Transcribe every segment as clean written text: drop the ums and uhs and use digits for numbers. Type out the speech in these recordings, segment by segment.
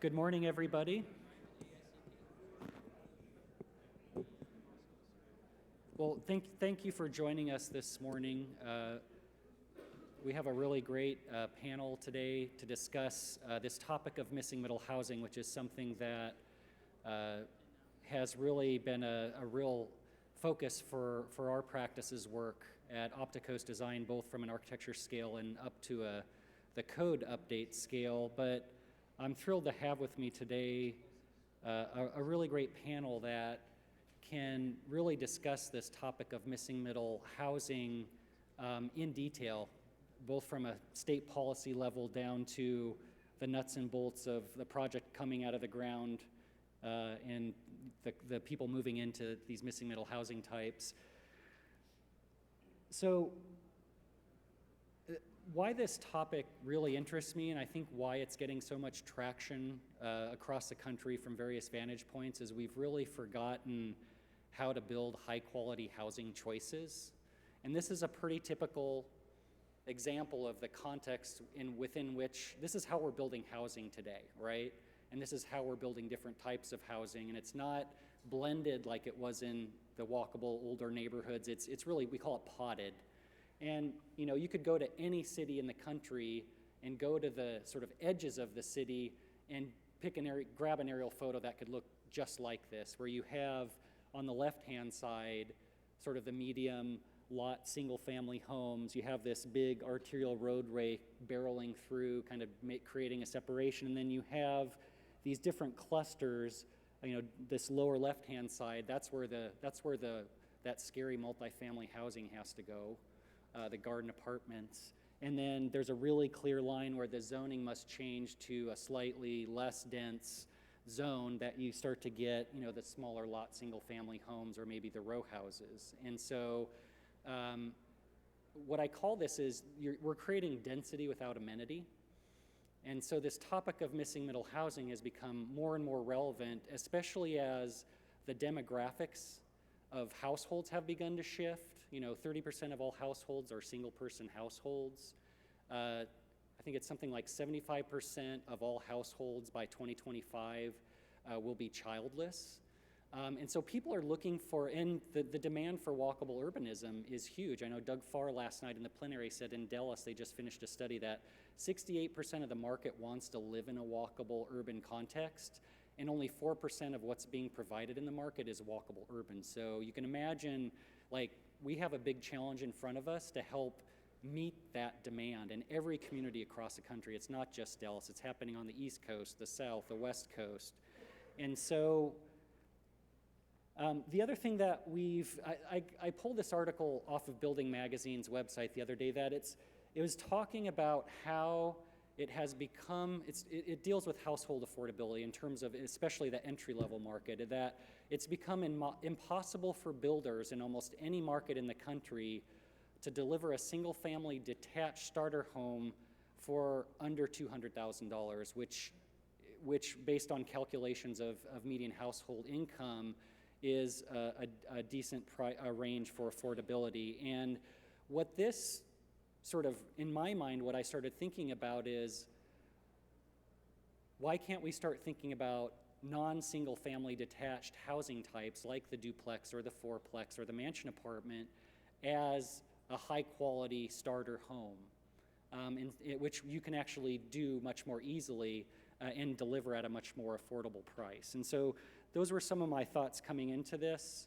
Good morning, everybody. Well, thank you for joining us this morning. We have a really great panel today to discuss this topic of missing middle housing, which is something that has really been a real focus for our practices work at Opticos Design, both from an architecture scale and up to the code update scale. But I'm thrilled to have with me today a really great panel that can really discuss this topic of missing middle housing in detail, both from a state policy level down to the nuts and bolts of the project coming out of the ground and the people moving into these missing middle housing types. So why this topic really interests me, and I think why it's getting so much traction across the country from various vantage points, is we've really forgotten how to build high quality housing choices. And this is a pretty typical example of the context within which this is how we're building housing today, right? And this is how we're building different types of housing, and it's not blended like it was in the walkable older neighborhoods. It's really, we call it potted. And you know, you could go to any city in the country and go to the sort of edges of the city and grab an aerial photo that could look just like this, where you have on the left-hand side sort of the medium lot single family homes. You have this big arterial roadway barreling through, kind of creating a separation, and then you have these different clusters. You know, this lower left-hand side, that's where that scary multifamily housing has to go. The garden apartments. And then there's a really clear line where the zoning must change to a slightly less dense zone that you start to get, you know, the smaller lot single family homes or maybe the row houses. And so what I call this is we're creating density without amenity. And so this topic of missing middle housing has become more and more relevant, especially as the demographics of households have begun to shift. You know, 30% of all households are single-person households. I think it's something like 75% of all households by 2025 will be childless. And so people are looking for, and the demand for walkable urbanism is huge. I know Doug Farr last night in the plenary said in Dallas they just finished a study that 68% of the market wants to live in a walkable urban context, and only 4% of what's being provided in the market is walkable urban. So you can imagine, like, we have a big challenge in front of us to help meet that demand in every community across the country. It's not just Dallas, it's happening on the East Coast, the South, the West Coast. And so the other thing that I pulled this article off of Building Magazine's website the other day, that it was talking about how it has become, it deals with household affordability in terms of especially the entry-level market, that it's become impossible for builders in almost any market in the country to deliver a single-family detached starter home for under $200,000, which based on calculations of median household income is a decent range for affordability. And what this sort of, in my mind, what I started thinking about is, why can't we start thinking about non-single family detached housing types like the duplex or the fourplex or the mansion apartment as a high quality starter home, which you can actually do much more easily and deliver at a much more affordable price. And so those were some of my thoughts coming into this.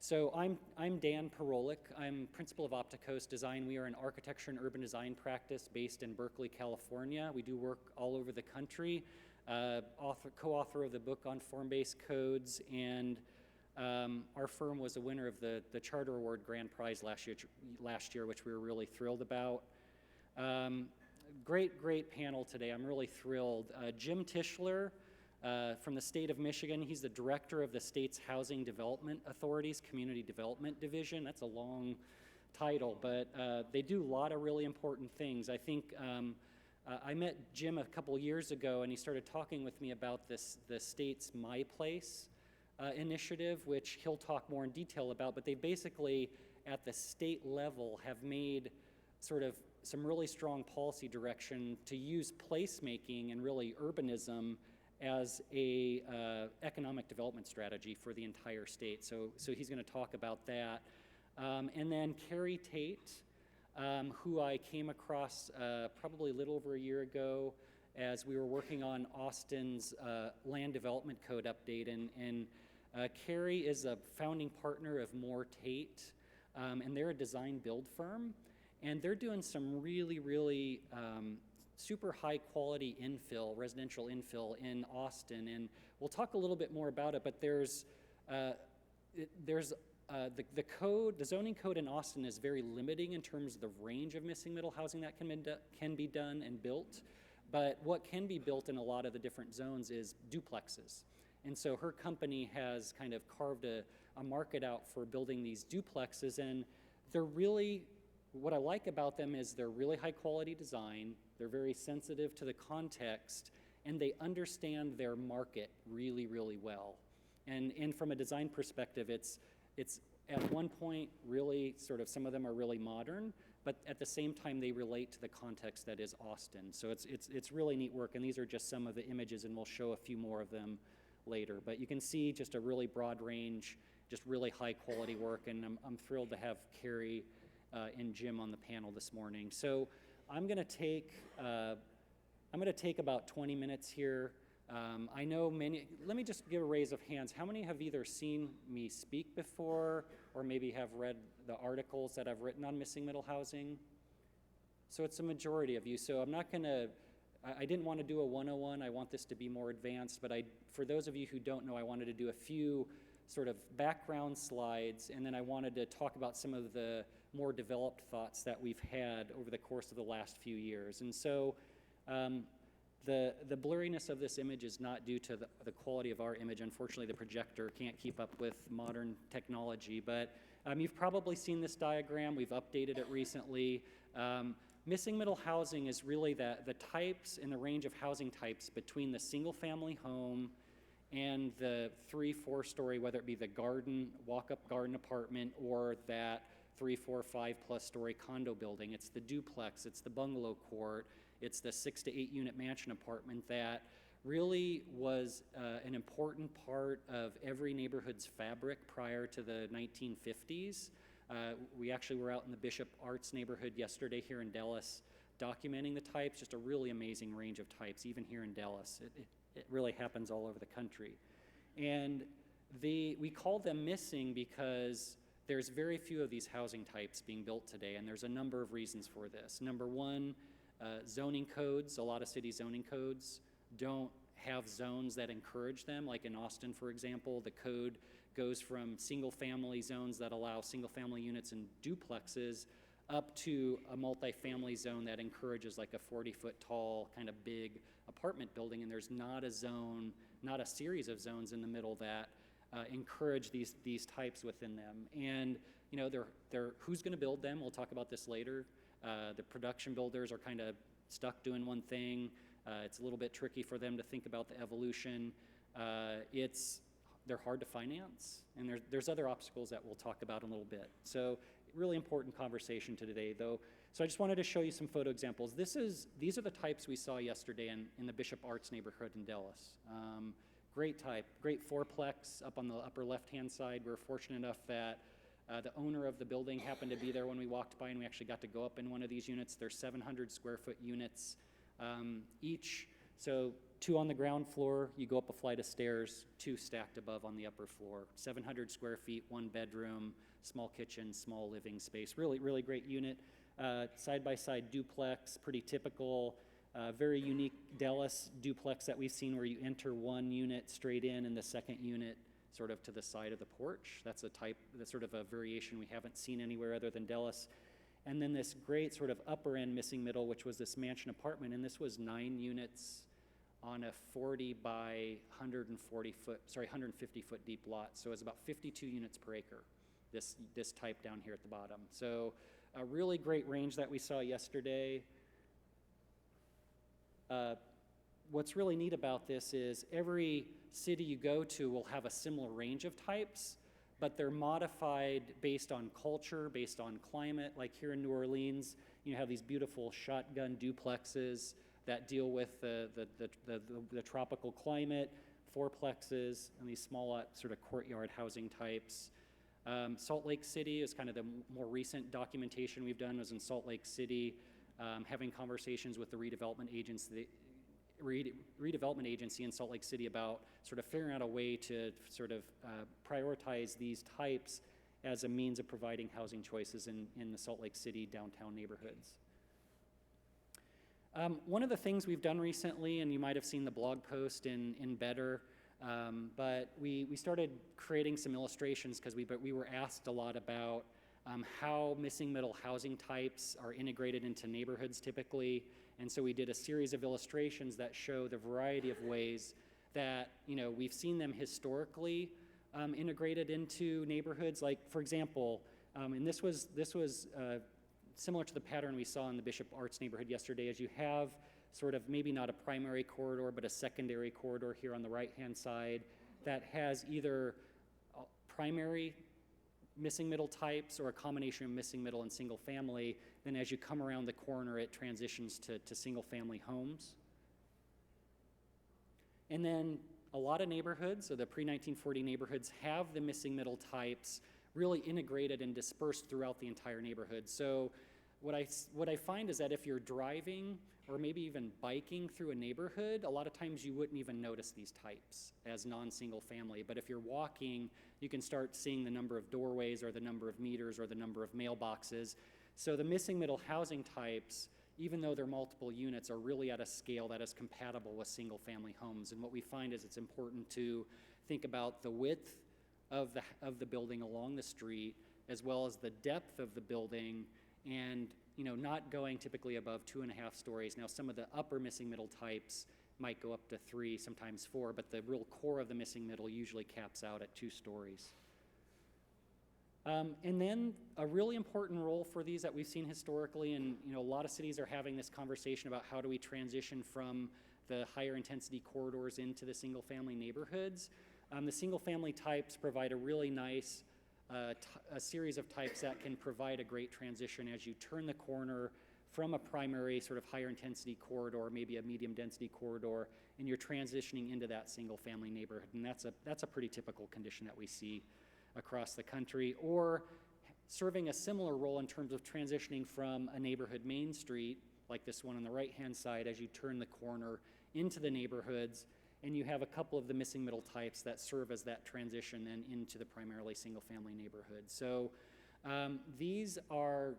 So I'm Dan Parolek. I'm principal of Opticos Design. We are an architecture and urban design practice based in Berkeley, California. We do work all over the country. Co-author of the book on form-based codes, and our firm was a winner of the Charter Award Grand Prize last year, which we were really thrilled about. Great panel today. I'm really thrilled. Jim Tischler, from the state of Michigan. He's the director of the state's Housing Development Authority's Community Development Division. That's a long title, but they do a lot of really important things. I think I met Jim a couple years ago, and he started talking with me about the state's MiPlace initiative, which he'll talk more in detail about, but they basically, at the state level, have made sort of some really strong policy direction to use placemaking and really urbanism as a economic development strategy for the entire state. So he's going to talk about that. And then Kerry Tate, who I came across probably a little over a year ago as we were working on Austin's land development code update. And Kerry is a founding partner of Tate, and they're a design build firm. And they're doing some really, really super high quality infill, residential infill in Austin. And we'll talk a little bit more about it, but there's the code, the zoning code in Austin is very limiting in terms of the range of missing middle housing that can be done and built. But what can be built in a lot of the different zones is duplexes. And so her company has kind of carved a market out for building these duplexes, and they're really, what I like about them is they're really high quality design, they're very sensitive to the context, and they understand their market really, really well. And from a design perspective, it's at one point really sort of, some of them are really modern, but at the same time they relate to the context that is Austin. So it's really neat work, and these are just some of the images, and we'll show a few more of them later. But you can see just a really broad range, just really high quality work, and I'm thrilled to have Kerry and Jim on the panel this morning. So I'm going to take about 20 minutes here. I know many, let me just give a raise of hands. How many have either seen me speak before or maybe have read the articles that I've written on missing middle housing? So it's a majority of you. So I'm not going to, I didn't want to do a 101. I want this to be more advanced, but for those of you who don't know, I wanted to do a few sort of background slides, and then I wanted to talk about some of the more developed thoughts that we've had over the course of the last few years. And so the blurriness of this image is not due to the quality of our image. Unfortunately, the projector can't keep up with modern technology, but you've probably seen this diagram. We've updated it recently. Missing middle housing is really the types and the range of housing types between the single family home and the 3-4 story, whether it be the garden, walk-up garden apartment, or that 3, 4, 5+ story condo building. It's the duplex, it's the bungalow court, it's the 6 to 8 unit mansion apartment that really was an important part of every neighborhood's fabric prior to the 1950s. We actually were out in the Bishop Arts neighborhood yesterday here in Dallas documenting the types, just a really amazing range of types, even here in Dallas. It really happens all over the country. And we call them missing because there's very few of these housing types being built today, and there's a number of reasons for this. Number one, zoning codes. A lot of city zoning codes don't have zones that encourage them. Like in Austin, for example, the code goes from single-family zones that allow single-family units and duplexes up to a multifamily zone that encourages like a 40-foot tall kind of big apartment building, and there's not a zone, not a series of zones in the middle that encourage these types within them. And you know, they're who's going to build them? We'll talk about this later. The production builders are kind of stuck doing one thing. It's a little bit tricky for them to think about the evolution. They're hard to finance, and there's other obstacles that we'll talk about in a little bit. So really important conversation today, though. So I just wanted to show you some photo examples. These are the types we saw yesterday in the Bishop Arts neighborhood in Dallas. Great type, great fourplex up on the upper left-hand side. We're fortunate enough that the owner of the building happened to be there when we walked by, and we actually got to go up in one of these units. They're 700 square foot units each. So 2 on the ground floor, you go up a flight of stairs, 2 stacked above on the upper floor. 700 square feet, 1 bedroom, small kitchen, small living space. Really, really great unit. Side-by-side duplex, pretty typical. Very unique Dallas duplex that we've seen where you enter one unit straight in and the second unit sort of to the side of the porch. That's sort of a variation we haven't seen anywhere other than Dallas. And then this great sort of upper end missing middle, which was this mansion apartment, and this was 9 units on a 40 by 150 foot deep lot. So it's about 52 units per acre, this type down here at the bottom. So a really great range that we saw yesterday. What's really neat about this is every city you go to will have a similar range of types, but they're modified based on culture, based on climate. Like here in New Orleans, You have these beautiful shotgun duplexes that deal with the tropical climate, fourplexes, and these small sort of courtyard housing types. Salt Lake City is kind of the more recent documentation we've done, was in Salt Lake City, having conversations with the redevelopment agency in Salt Lake City about sort of figuring out a way to sort of prioritize these types as a means of providing housing choices in the Salt Lake City downtown neighborhoods. One of the things we've done recently, and you might have seen the blog post in Better, but we started creating some illustrations because we were asked a lot about how missing middle housing types are integrated into neighborhoods typically. And so we did a series of illustrations that show the variety of ways that, you know, we've seen them historically integrated into neighborhoods. Like, for example, and this was similar to the pattern we saw in the Bishop Arts neighborhood yesterday, as you have sort of maybe not a primary corridor, but a secondary corridor here on the right-hand side that has either primary missing middle types or a combination of missing middle and single family. Then as you come around the corner, it transitions to single family homes. And then a lot of neighborhoods, so the pre-1940 neighborhoods, have the missing middle types really integrated and dispersed throughout the entire neighborhood. So what I find is that if you're driving or maybe even biking through a neighborhood, a lot of times you wouldn't even notice these types as non-single family. But if you're walking, you can start seeing the number of doorways or the number of meters or the number of mailboxes. So the missing middle housing types, even though they're multiple units, are really at a scale that is compatible with single family homes. And what we find is it's important to think about the width of the building along the street, as well as the depth of the building, and, you know, not going typically above 2.5 stories. Now, some of the upper missing middle types might go up to 3, sometimes 4, but the real core of the missing middle usually caps out at 2 stories. And then a really important role for these that we've seen historically, and, you know, a lot of cities are having this conversation about how do we transition from the higher intensity corridors into the single family neighborhoods. The single family types provide a really nice a series of types that can provide a great transition as you turn the corner from a primary sort of higher intensity corridor, maybe a medium density corridor, and you're transitioning into that single family neighborhood. And that's a pretty typical condition that we see across the country, or serving a similar role in terms of transitioning from a neighborhood main street, like this one on the right-hand side, as you turn the corner into the neighborhoods, and you have a couple of the missing middle types that serve as that transition then into the primarily single-family neighborhood. So these are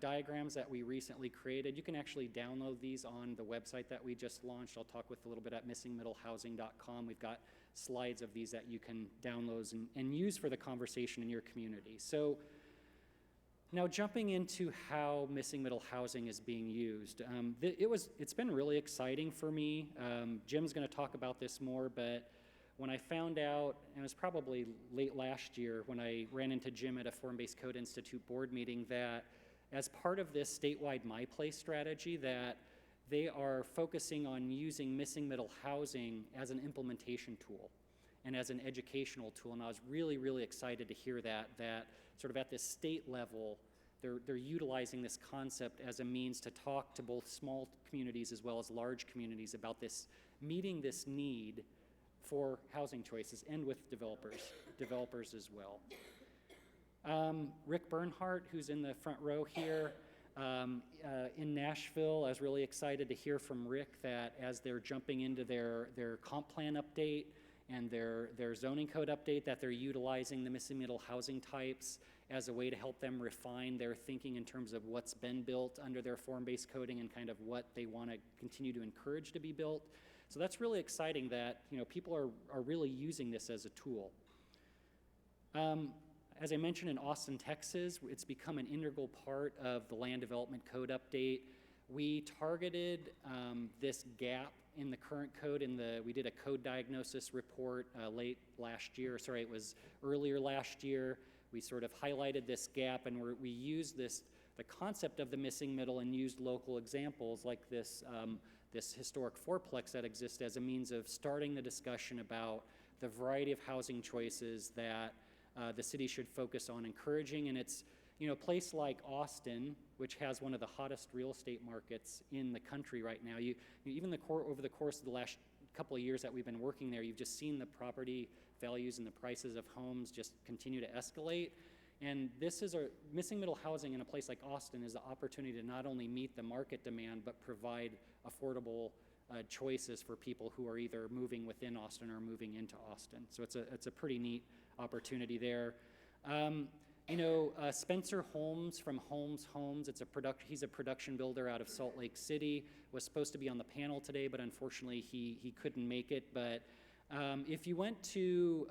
diagrams that we recently created. You can actually download these on the website that we just launched. I'll talk with a little bit at missingmiddlehousing.com. We've got slides of these that you can download and use for the conversation in your community. So now jumping into how missing middle housing is being used. It's been really exciting for me. Jim's gonna talk about this more, but when I found out, and it was probably late last year when I ran into Jim at a Form-Based Code Institute board meeting, that as part of this statewide MiPlace strategy, that they are focusing on using missing middle housing as an implementation tool and as an educational tool. And I was really, really excited to hear that sort of at this state level, they're utilizing this concept as a means to talk to both small communities as well as large communities about this, meeting this need for housing choices, and with developers as well. Rick Bernhardt, who's in the front row here, in Nashville, I was really excited to hear from Rick that as they're jumping into their comp plan update and their zoning code update, that they're utilizing the missing middle housing types as a way to help them refine their thinking in terms of what's been built under their form-based coding and kind of what they want to continue to encourage to be built. So that's really exciting that, you know, people are really using this as a tool. As I mentioned, in Austin, Texas, it's become an integral part of the land development code update. We targeted this gap in the current code we did a code diagnosis report late last year. Sorry, it was earlier last year. We sort of highlighted this gap, and we used the concept of the missing middle, and used local examples like this historic fourplex that exists as a means of starting the discussion about the variety of housing choices that the city should focus on encouraging. And it's, you know, a place like Austin, which has one of the hottest real estate markets in the country right now. Even over the course of the last couple of years that we've been working there, you've just seen the property values and the prices of homes just continue to escalate. And this is missing middle housing in a place like Austin is the opportunity to not only meet the market demand, but provide affordable choices for people who are either moving within Austin or moving into Austin. So it's a pretty neat opportunity there. Spencer Holmes from Holmes Homes, he's a production builder out of Salt Lake City, was supposed to be on the panel today, but unfortunately he couldn't make it. But if you went to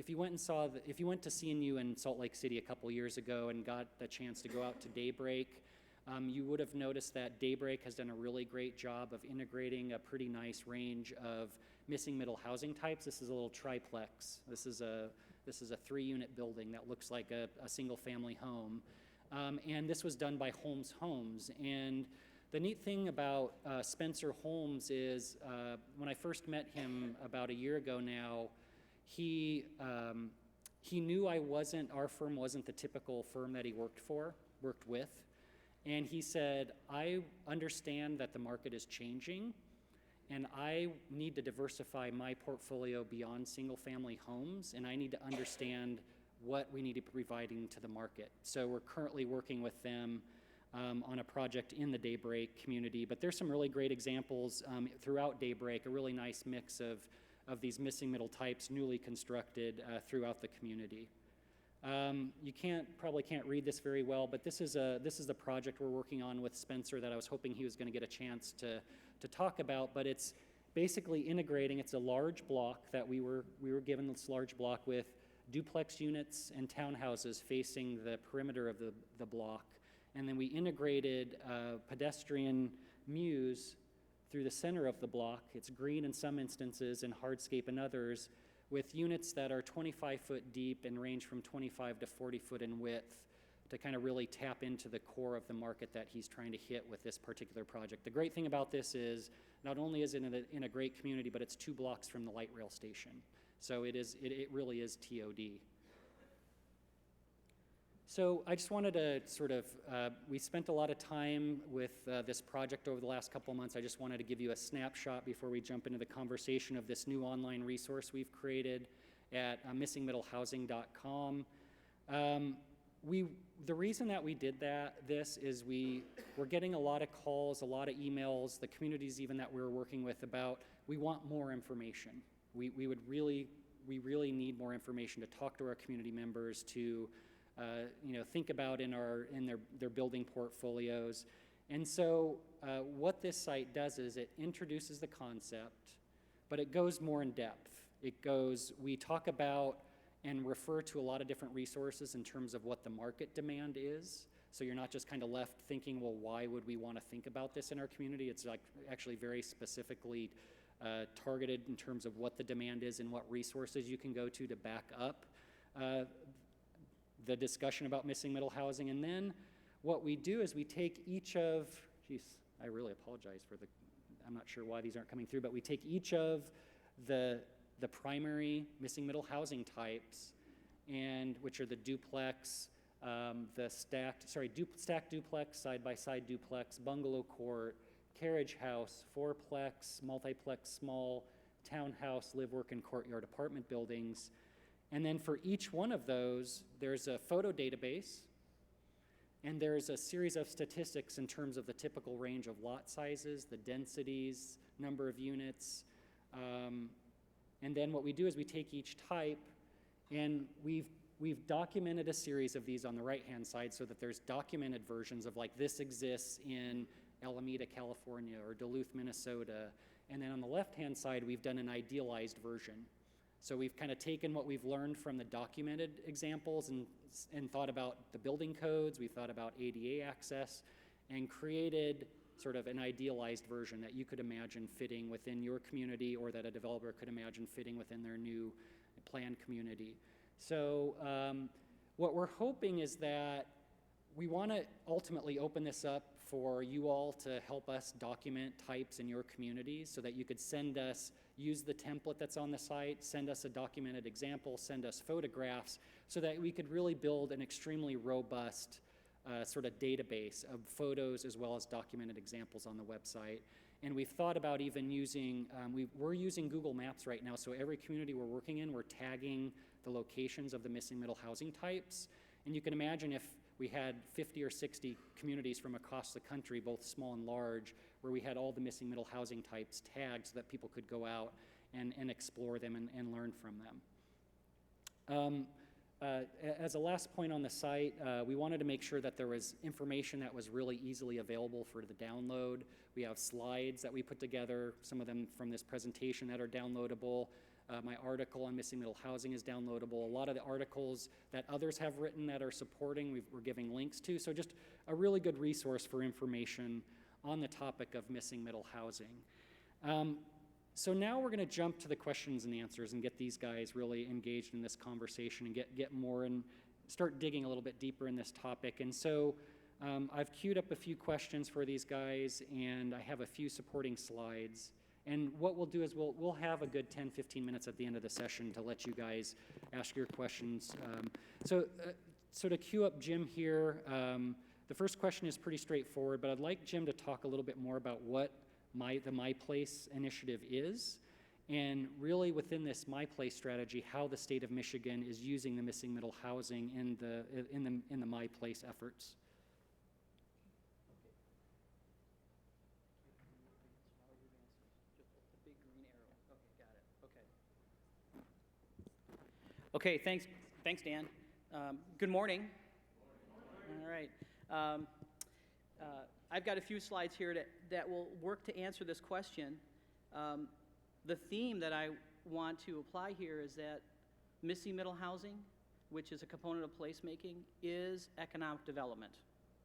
CNU in Salt Lake City a couple years ago and got the chance to go out to Daybreak, you would have noticed that Daybreak has done a really great job of integrating a pretty nice range of missing middle housing types. This is a little triplex. This is a 3-unit building that looks like a single family home. And this was done by Holmes Homes. And the neat thing about Spencer Holmes is when I first met him about a year ago now, he knew our firm wasn't the typical firm that he worked with. And he said, I understand that the market is changing, and I need to diversify my portfolio beyond single-family homes, and I need to understand what we need to be providing to the market. So we're currently working with them on a project in the Daybreak community, but there's some really great examples throughout Daybreak, a really nice mix of these missing middle types, newly constructed throughout the community. You probably can't read this very well, but this is the project we're working on with Spencer that I was hoping he was going to get a chance to talk about. But it's basically integrating. It's a large block that we were given this large block with duplex units and townhouses facing the perimeter of the block, and then we integrated pedestrian mews through the center of the block. It's green in some instances and hardscape in others, with units that are 25 foot deep and range from 25 to 40 foot in width to kind of really tap into the core of the market that he's trying to hit with this particular project. The great thing about this is not only is it in a great community, but it's 2 blocks from the light rail station. So it really is TOD. So I just wanted to we spent a lot of time with this project over the last couple of months. I just wanted to give you a snapshot before we jump into the conversation of this new online resource we've created at missingmiddlehousing.com. The reason that we did this is we're getting a lot of calls, a lot of emails, the communities even that we're working with about, we want more information. We really need more information to talk to our community members, to think about in their building portfolios. And so what this site does is it introduces the concept, but it goes more in depth. We talk about and refer to a lot of different resources in terms of what the market demand is. So you're not just kind of left thinking, well, why would we want to think about this in our community? It's like actually very specifically targeted in terms of what the demand is and what resources you can go to back up the discussion about missing middle housing. And then what we do is we take each of, I really apologize I'm not sure why these aren't coming through, but we take each of the primary missing middle housing types, and which are the duplex, the stacked duplex, side-by-side duplex, bungalow court, carriage house, fourplex, multiplex, small, townhouse, live, work, and courtyard apartment buildings. And then for each one of those, there's a photo database, and there's a series of statistics in terms of the typical range of lot sizes, the densities, number of units. And then what we do is we take each type, and we've documented a series of these on the right-hand side so that there's documented versions of, like, this exists in Alameda, California, or Duluth, Minnesota. And then on the left-hand side, we've done an idealized version. So we've kind of taken what we've learned from the documented examples and thought about the building codes, we've thought about ADA access, and created sort of an idealized version that you could imagine fitting within your community, or that a developer could imagine fitting within their new planned community. So what we're hoping is that we want to ultimately open this up for you all to help us document types in your communities, so that you could use the template that's on the site, send us a documented example, send us photographs, so that we could really build an extremely robust sort of database of photos as well as documented examples on the website. And we've thought about even using, we're using Google Maps right now, so every community we're working in, we're tagging the locations of the missing middle housing types. And you can imagine if we had 50 or 60 communities from across the country, both small and large, where we had all the missing middle housing types tagged so that people could go out and explore them and learn from them. As a last point on the site, we wanted to make sure that there was information that was really easily available for the download. We have slides that we put together, some of them from this presentation that are downloadable. My article on missing middle housing is downloadable. A lot of the articles that others have written that are supporting, we're giving links to. So just a really good resource for information on the topic of missing middle housing. So now we're going to jump to the questions and answers and get these guys really engaged in this conversation and get more and start digging a little bit deeper in this topic. And so I've queued up a few questions for these guys, and I have a few supporting slides. And what we'll do is we'll have a good 10, 15 minutes at the end of the session to let you guys ask your questions. So to queue up Jim here, the first question is pretty straightforward, but I'd like Jim to talk a little bit more about what the MiPlace initiative is, and really within this MiPlace strategy, how the state of Michigan is using the missing middle housing in the MiPlace efforts. Okay, thanks, Dan. Good morning. All right. I've got a few slides here that will work to answer this question. The theme that I want to apply here is that missing middle housing, which is a component of placemaking, is economic development.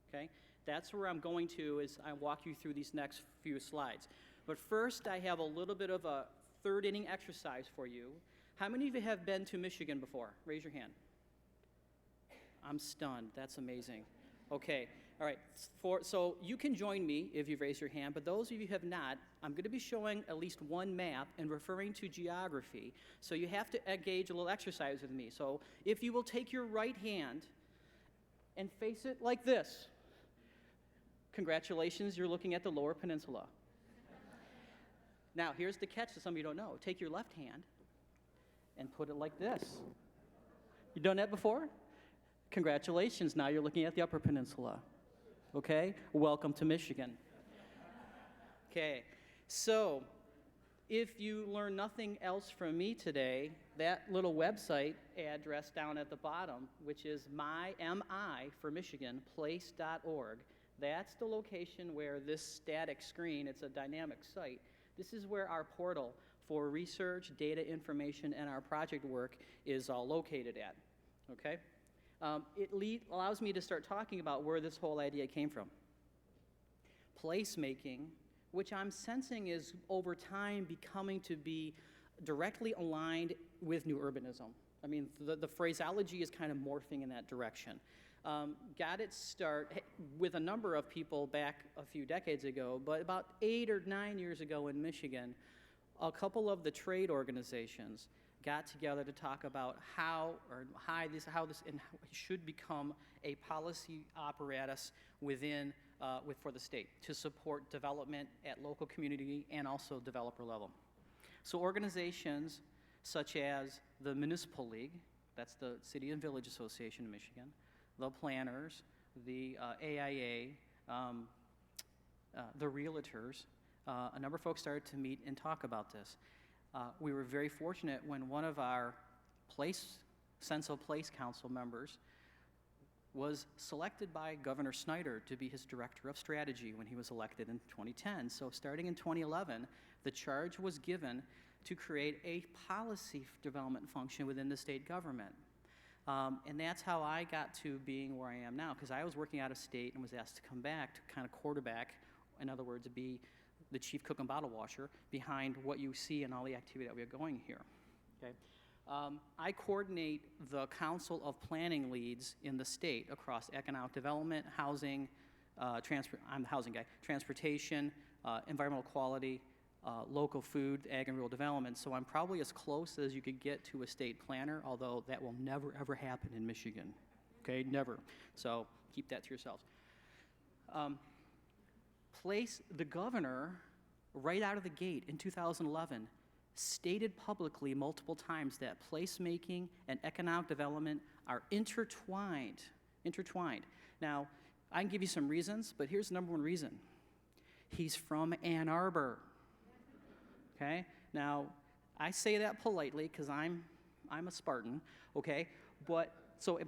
Okay? That's where I'm going to as I walk you through these next few slides. But first, I have a little bit of a third inning exercise for you. How many of you have been to Michigan before? Raise your hand. I'm stunned. That's amazing. Okay. All right. So you can join me if you've raised your hand, but those of you who have not, I'm going to be showing at least one map and referring to geography. So you have to engage a little exercise with me. So if you will take your right hand and face it like this. Congratulations, you're looking at the Lower Peninsula. Now, here's the catch that some of you don't know. Take your left hand and put it like this. You done that before? Congratulations, now you're looking at the Upper Peninsula. Okay? Welcome to Michigan. Okay, so if you learn nothing else from me today, that little website address down at the bottom, which is MI for Michigan, place.org, that's the location where this static screen, it's a dynamic site, this is where our portal for research, data information, and our project work is all located at, okay? It allows me to start talking about where this whole idea came from. Placemaking, which I'm sensing is over time becoming to be directly aligned with new urbanism. I mean, the phraseology is kind of morphing in that direction. Got its start with a number of people back a few decades ago, but about 8 or 9 years ago in Michigan, a couple of the trade organizations got together to talk about how this should become a policy apparatus within for the state to support development at local community and also developer level. So organizations such as the Municipal League, that's the City and Village Association in Michigan, the planners, the AIA, the realtors, a number of folks started to meet and talk about this. We were very fortunate when one of our Central Place Council members was selected by Governor Snyder to be his director of strategy when he was elected in 2010. So starting in 2011, the charge was given to create a policy development function within the state government. And that's how I got to being where I am now, because I was working out of state and was asked to come back to kind of quarterback, in other words, be the chief cook and bottle washer behind what you see and all the activity that we are going here. Okay. I coordinate the Council of Planning leads in the state across economic development, housing, I'm the housing guy, transportation, environmental quality, local food, ag and rural development. So I'm probably as close as you could get to a state planner, although that will never ever happen in Michigan. okay? Never. So keep that to yourselves. The governor, right out of the gate in 2011, stated publicly multiple times that placemaking and economic development are intertwined. Now, I can give you some reasons, but here's the number one reason. He's from Ann Arbor, okay? Now, I say that politely because I'm a Spartan, okay? But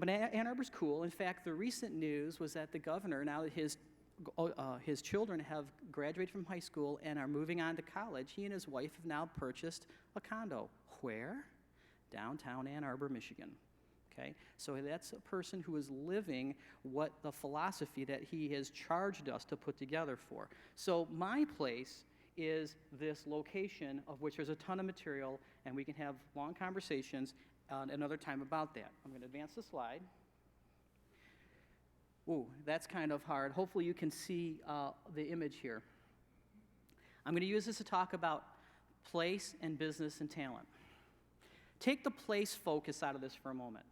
Ann Arbor's cool. In fact, the recent news was that the governor, now that his children have graduated from high school and are moving on to college, he and his wife have now purchased a condo. Where? Downtown Ann Arbor, Michigan. Okay? So that's a person who is living what the philosophy that he has charged us to put together for. So MiPlace is this location of which there's a ton of material, and we can have long conversations another time about that. I'm going to advance the slide. Ooh, that's kind of hard. Hopefully you can see the image here. I'm going to use this to talk about place and business and talent. Take the place focus out of this for a moment.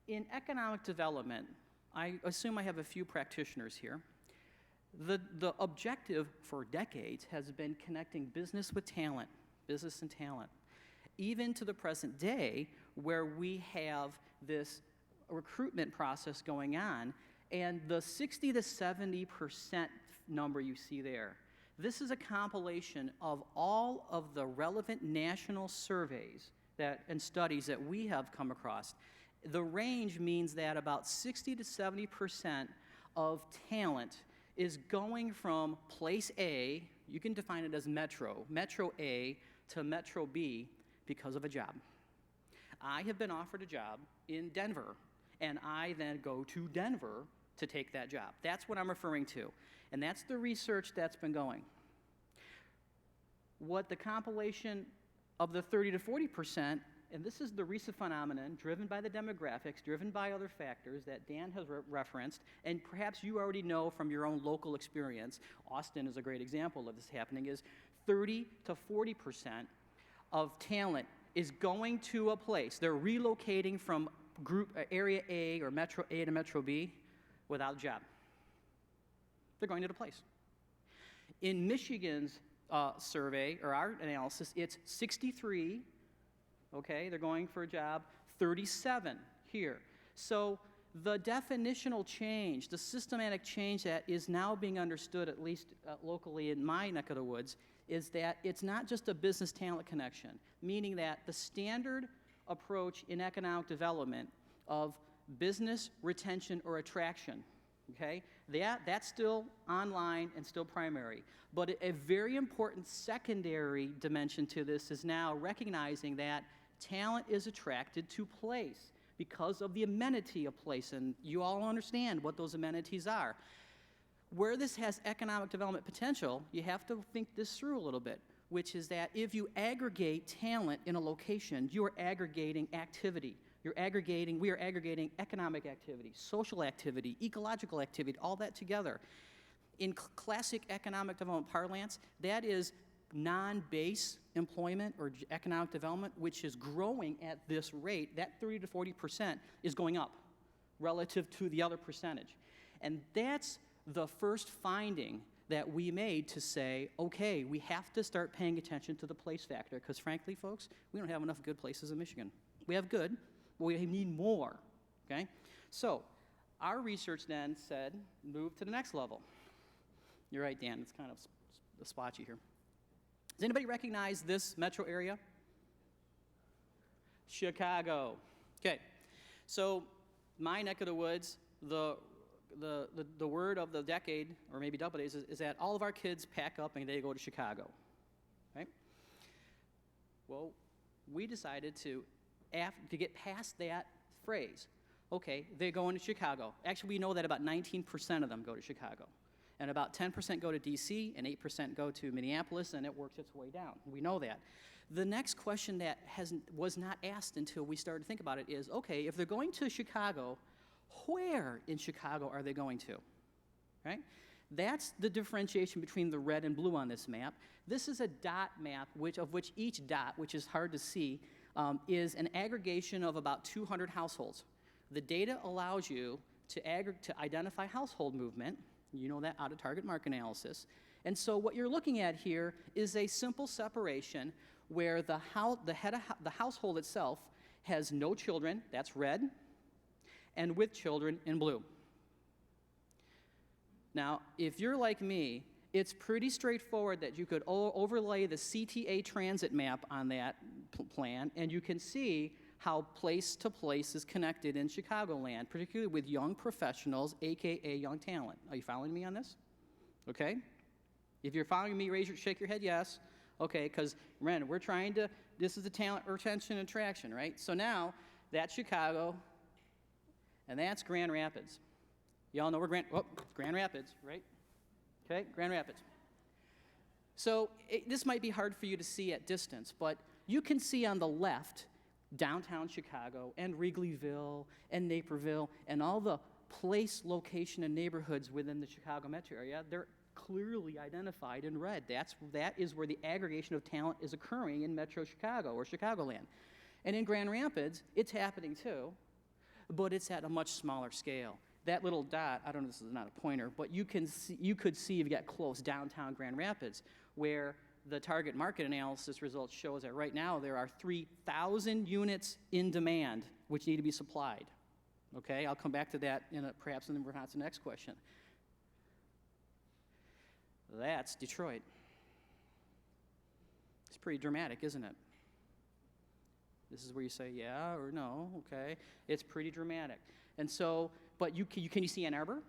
In economic development, I assume I have a few practitioners here. The objective for decades has been connecting business with talent, business and talent, even to the present day where we have this recruitment process going on, and the 60 to 70% number you see there, this is a compilation of all of the relevant national surveys and studies that we have come across. The range means that about 60 to 70% of talent is going from place A, you can define it as Metro A to Metro B because of a job. I have been offered a job in Denver, and I then go to Denver to take that job. That's what I'm referring to, and that's the research that's been going. What the compilation of the 30 to 40%, and this is the recent phenomenon driven by the demographics, driven by other factors that Dan has referenced, and perhaps you already know from your own local experience, Austin is a great example of this happening, is 30 to 40% of talent is going to a place. They're relocating from area A or Metro A to Metro B without a job. They're going to the place. In Michigan's survey, or our analysis, it's 63, okay, they're going for a job, 37 here. So the definitional change, the systematic change that is now being understood, at least locally in my neck of the woods, is that it's not just a business talent connection, meaning that the standard approach in economic development of business retention or attraction, okay, that's still online and still primary. But a very important secondary dimension to this is now recognizing that talent is attracted to place because of the amenity of place, and you all understand what those amenities are. Where this has economic development potential, you have to think this through a little bit, which is that if you aggregate talent in a location, you are aggregating activity. We are aggregating economic activity, social activity, ecological activity, all that together. In classic economic development parlance, that is non-base employment or economic development, which is growing at this rate. That 30 to 40% is going up relative to the other percentage. And that's the first finding that we made to say, okay, we have to start paying attention to the place factor, because frankly, folks, we don't have enough good places in Michigan. We have good, but we need more, okay? So our research then said, move to the next level. You're right, Dan, it's kind of splotchy here. Does anybody recognize this metro area? Chicago. Okay, so my neck of the woods, the word of the decade, or maybe double days, is that all of our kids pack up and they go to Chicago, right? Well, we decided to get past that phrase. Okay, they're going to Chicago. Actually, we know that about 19% of them go to Chicago. And about 10% go to DC, and 8% go to Minneapolis, and it works its way down. We know that. The next question that was not asked until we started to think about it is, okay, if they're going to Chicago, where in Chicago are they going to, right? That's the differentiation between the red and blue on this map. This is a dot map, of which each dot, which is hard to see, is an aggregation of about 200 households. The data allows you to identify household movement. You know that out of target market analysis. And so what you're looking at here is a simple separation where the household itself has no children, that's red, and with children in blue. Now, if you're like me, it's pretty straightforward that you could overlay the CTA transit map on that plan, and you can see how place to place is connected in Chicagoland, particularly with young professionals, AKA young talent. Are you following me on this? Okay? If you're following me, shake your head yes. Okay, because Ren, we're trying to, this is the talent retention and attraction, right? So now, that's Chicago, and that's Grand Rapids. Y'all know we're Grand Rapids, right? Okay, Grand Rapids. So this might be hard for you to see at distance, but you can see on the left downtown Chicago and Wrigleyville and Naperville and all the place, location, and neighborhoods within the Chicago metro area. They're clearly identified in red. That is where the aggregation of talent is occurring in Metro Chicago or Chicagoland. And in Grand Rapids, it's happening too, but it's at a much smaller scale. That little dot, I don't know, this is not a pointer, but you could see if you get close downtown Grand Rapids, where the target market analysis results shows that right now there are 3,000 units in demand which need to be supplied. Okay, I'll come back to that perhaps in response to the next question. That's Detroit. It's pretty dramatic, isn't it? This is where you say yeah or no, okay? It's pretty dramatic. And so, but can you see Ann Arbor?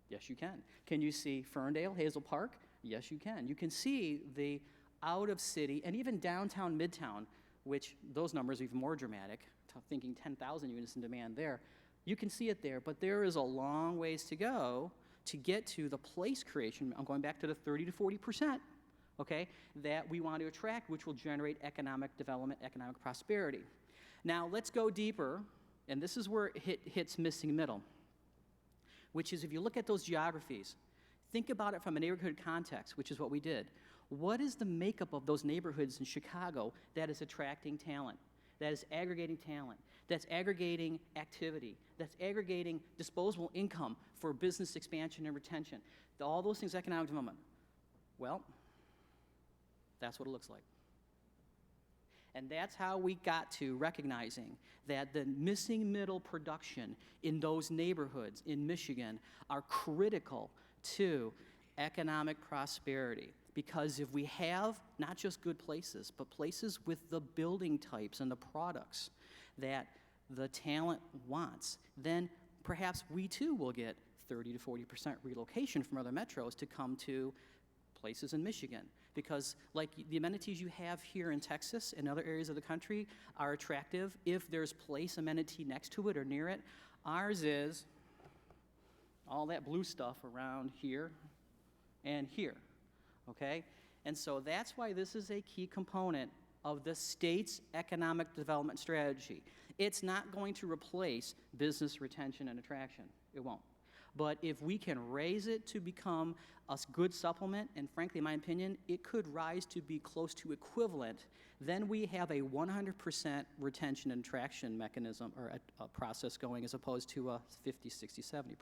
Yes, you can. Can you see Ferndale, Hazel Park? Yes, you can. You can see the out-of-city and even downtown, midtown, which those numbers are even more dramatic, thinking 10,000 units in demand there. You can see it there, but there is a long ways to go to get to the place creation. I'm going back to the 30 to 40%, okay, that we want to attract, which will generate economic development, economic prosperity. Now, let's go deeper, and this is where it hits missing middle, which is if you look at those geographies, think about it from a neighborhood context, which is what we did. What is the makeup of those neighborhoods in Chicago that is attracting talent, that is aggregating talent, that's aggregating activity, that's aggregating disposable income for business expansion and retention, all those things, economic development? Well, that's what it looks like. And that's how we got to recognizing that the missing middle production in those neighborhoods in Michigan are critical to economic prosperity. Because if we have not just good places, but places with the building types and the products that the talent wants, then perhaps we too will get 30 to 40% relocation from other metros to come to places in Michigan. Because like the amenities you have here in Texas and other areas of the country are attractive if there's place amenity next to it or near it. Ours is all that blue stuff around here and here, okay? And so that's why this is a key component of the state's economic development strategy. It's not going to replace business retention and attraction. It won't. But if we can raise it to become a good supplement, and frankly, in my opinion, it could rise to be close to equivalent, then we have a 100% retention and attraction mechanism or a process going as opposed to a 50, 60, 70%.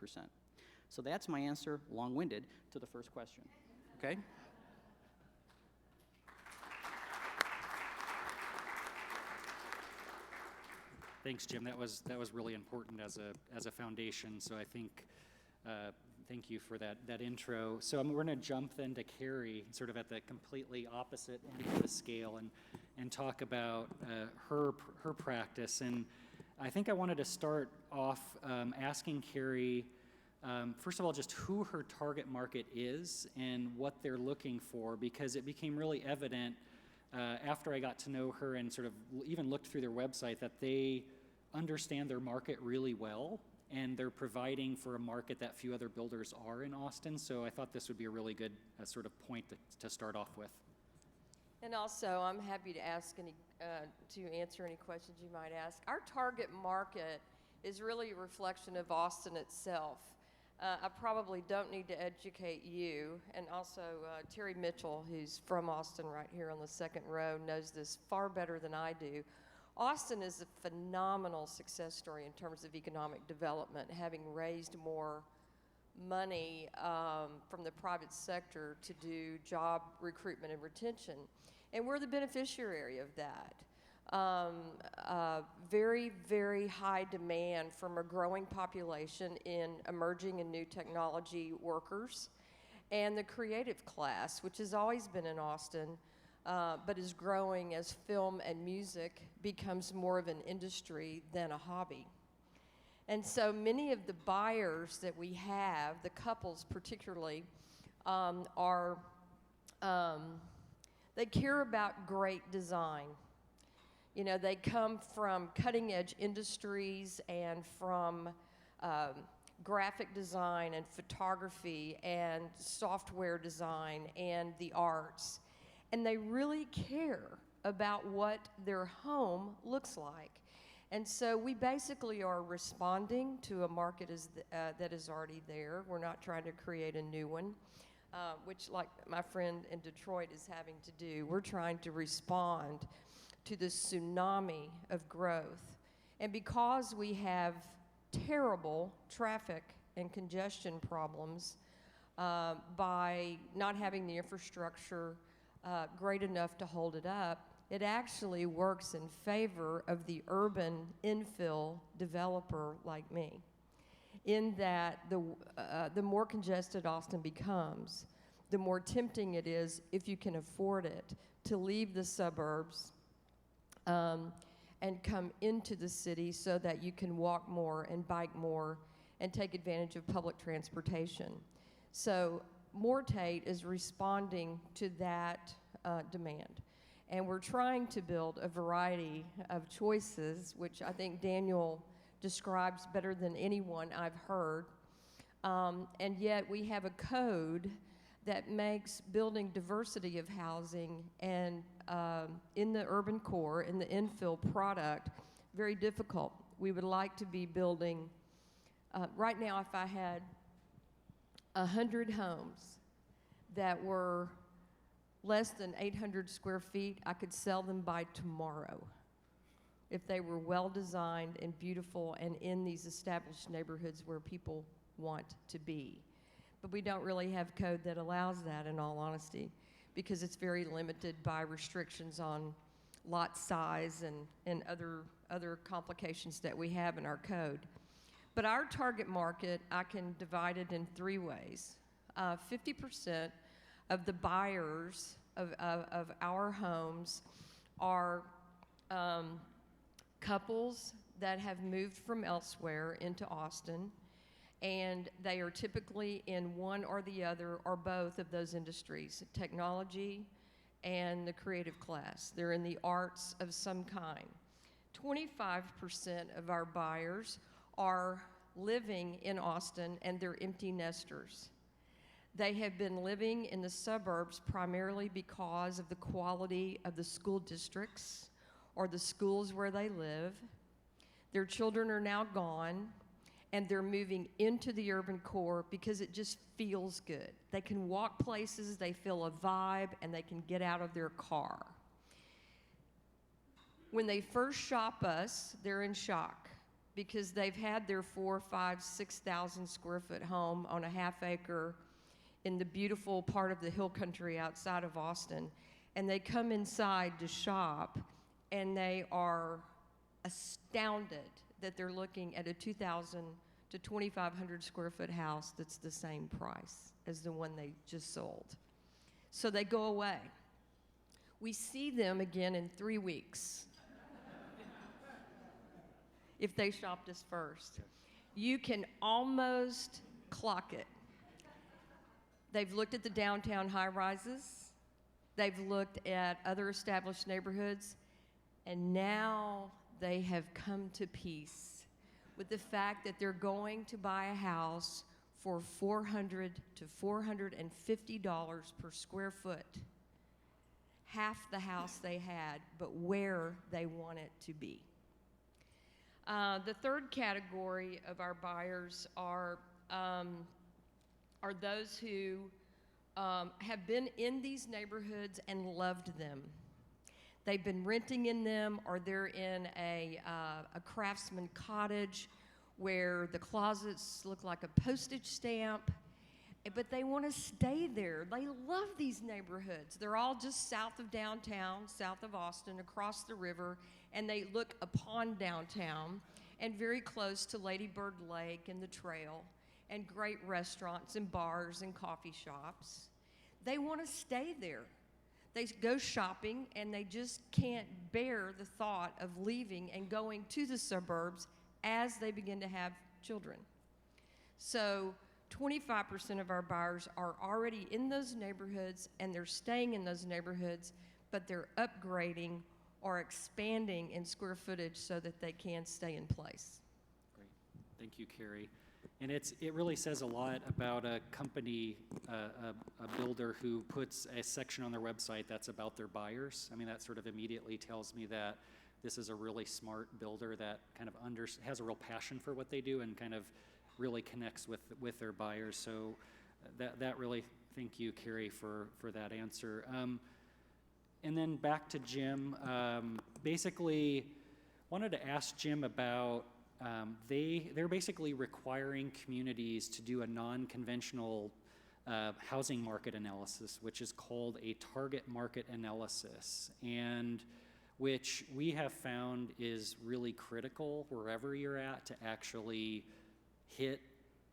So that's my answer, long-winded, to the first question, okay? Thanks, Jim. That was really important as a foundation. So I think thank you for that intro. So we're going to jump then to Kerry, sort of at the completely opposite end of the scale, and talk about her practice. And I think I wanted to start off asking Kerry, first of all, just who her target market is and what they're looking for, because it became really evident after I got to know her and sort of even looked through their website that they understand their market really well, and they're providing for a market that few other builders are in Austin. So I thought this would be a really good sort of point to start off with. And also, I'm happy to answer any questions you might ask. Our target market is really a reflection of Austin itself. I probably don't need to educate you, and also Terry Mitchell, who's from Austin right here on the second row, knows this far better than I do. Austin is a phenomenal success story in terms of economic development, having raised more money from the private sector to do job recruitment and retention. And we're the beneficiary of that. Very, very high demand from a growing population in emerging and new technology workers, and the creative class, which has always been in Austin, but is growing as film and music becomes more of an industry than a hobby. And so many of the buyers that we have, the couples particularly, they care about great design. You know, they come from cutting edge industries and from graphic design and photography and software design and the arts. And they really care about what their home looks like. And so we basically are responding to a market that is already there. We're not trying to create a new one, which, like my friend in Detroit is having to do. We're trying to respond to this tsunami of growth. And because we have terrible traffic and congestion problems by not having the infrastructure great enough to hold it up, it actually works in favor of the urban infill developer like me, in that the more congested Austin becomes, the more tempting it is, if you can afford it, to leave the suburbs and come into the city so that you can walk more and bike more and take advantage of public transportation. So More Tate is responding to that demand. And we're trying to build a variety of choices, which I think Daniel describes better than anyone I've heard. And yet we have a code that makes building diversity of housing and in the urban core, in the infill product, very difficult. We would like to be building, right now if I had 100 homes that were less than 800 square feet, I could sell them by tomorrow if they were well designed and beautiful and in these established neighborhoods where people want to be. But we don't really have code that allows that, in all honesty, because it's very limited by restrictions on lot size and other complications that we have in our code. But our target market, I can divide it in three ways. 50% of the buyers of our homes are couples that have moved from elsewhere into Austin, and they are typically in one or the other or both of those industries, technology and the creative class. They're in the arts of some kind. 25% of our buyers are living in Austin, and they're empty nesters. They have been living in the suburbs primarily because of the quality of the school districts or the schools where they live. Their children are now gone, and they're moving into the urban core because it just feels good. They can walk places, they feel a vibe, and they can get out of their car. When they first shop us, they're in shock because they've had their 4,000, 5,000, 6,000 square foot home on a half acre in the beautiful part of the hill country outside of Austin, and they come inside to shop, and they are astounded that they're looking at a 2,000 to 2,500 square foot house that's the same price as the one they just sold. So they go away. We see them again in 3 weeks if they shopped us first. You can almost clock it. They've looked at the downtown high-rises. They've looked at other established neighborhoods, and now they have come to peace with the fact that they're going to buy a house for $400 to $450 per square foot, half the house they had, but where they want it to be. The third category of our buyers are those who have been in these neighborhoods and loved them. They've been renting in them, or they're in a craftsman cottage where the closets look like a postage stamp, but they want to stay there. They love these neighborhoods. They're all just south of downtown, south of Austin, across the river, and they look upon downtown and very close to Lady Bird Lake and the trail and great restaurants and bars and coffee shops. They want to stay there. They go shopping, and they just can't bear the thought of leaving and going to the suburbs as they begin to have children. So 25% of our buyers are already in those neighborhoods, and they're staying in those neighborhoods, but they're upgrading or expanding in square footage so that they can stay in place. Great. Thank you, Kerry. And it really says a lot about a company, a builder who puts a section on their website that's about their buyers. I mean, that sort of immediately tells me that this is a really smart builder that kind of has a real passion for what they do and kind of really connects with their buyers. So that really, thank you, Kerry, for that answer. And then back to Jim. Basically, wanted to ask Jim about they're basically requiring communities to do a non-conventional housing market analysis, which is called a target market analysis, and which we have found is really critical wherever you're at to actually hit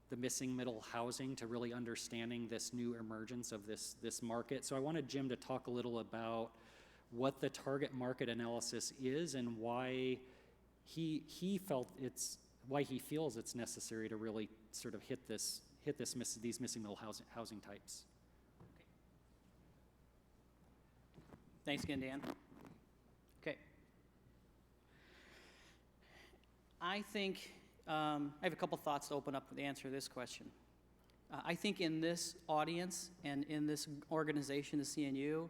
the missing middle housing, to really understanding this new emergence of this market. So I wanted Jim to talk a little about what the target market analysis is and why he feels it's necessary to really sort of hit these missing middle housing types. Thanks again, Dan. Okay. I think I have a couple thoughts to open up the answer to this question. I think in this audience and in this organization, the CNU,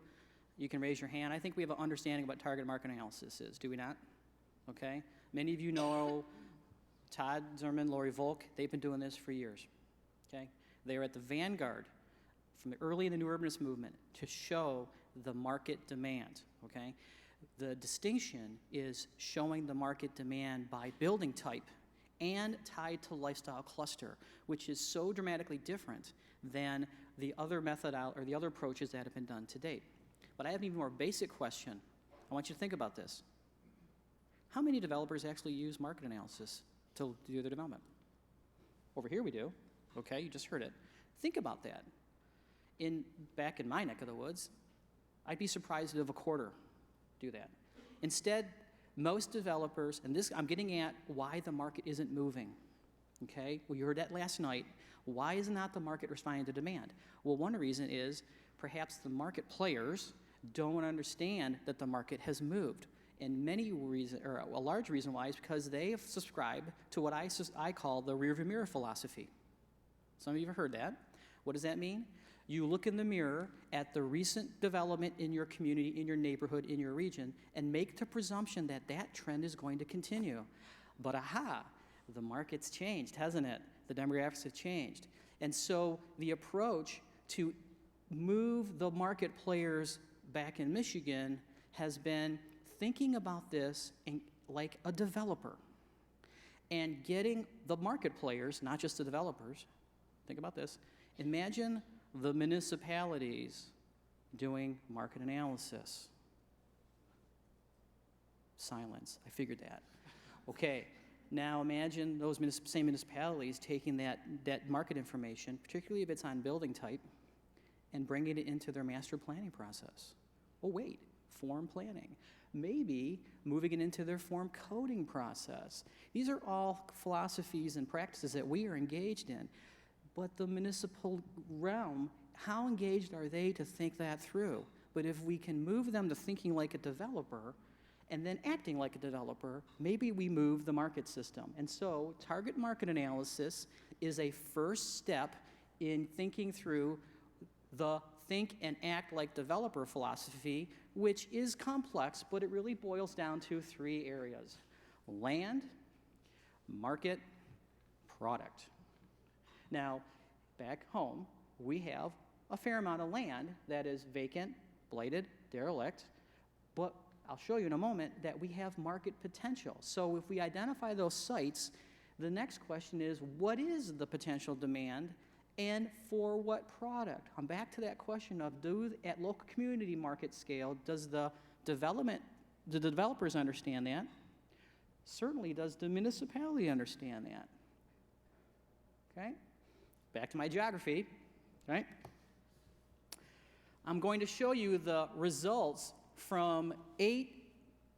you can raise your hand. I think we have an understanding of what target market analysis is, do we not? Okay. Many of you know Todd Zimmerman, Lori Volk. They've been doing this for years. Okay. They are at the vanguard from early in the new urbanist movement to show the market demand. Okay. The distinction is showing the market demand by building type and tied to lifestyle cluster, which is so dramatically different than the other or the other approaches that have been done to date. But I have an even more basic question. I want you to think about this. How many developers actually use market analysis to do their development? Over here we do. Okay, you just heard it. Think about that. Back in my neck of the woods, I'd be surprised if a quarter do that. Instead, most developers, and this I'm getting at why the market isn't moving. Okay, well, you heard that last night. Why is not the market responding to demand? Well, one reason is perhaps the market players don't understand that the market has moved. And a large reason why is because they have subscribed to what I call the rearview mirror philosophy. Some of you have heard that. What does that mean? You look in the mirror at the recent development in your community, in your neighborhood, in your region, and make the presumption that that trend is going to continue. But the market's changed, hasn't it? The demographics have changed. And so the approach to move the market players back in Michigan has been thinking about this like a developer and getting the market players, not just the developers. Think about this. Imagine the municipalities doing market analysis. Silence. I figured that. Okay. Now imagine those same municipalities taking that market information, particularly if it's on building type, and bringing it into their master planning process. Oh wait, form planning. Maybe moving it into their form coding process. These are all philosophies and practices that we are engaged in. But the municipal realm, how engaged are they to think that through? But if we can move them to thinking like a developer and then acting like a developer, maybe we move the market system. And so target market analysis is a first step in thinking through the think and act like developer philosophy, which is complex, but it really boils down to 3 areas: land, market, product. Now, back home, we have a fair amount of land that is vacant, blighted, derelict, but I'll show you in a moment that we have market potential. So if we identify those sites, the next question is, what is the potential demand and for what product? I'm back to that question of, at local community market scale, does the developers understand that? Certainly does the municipality understand that? Okay? Back to my geography, right? I'm going to show you the results from 8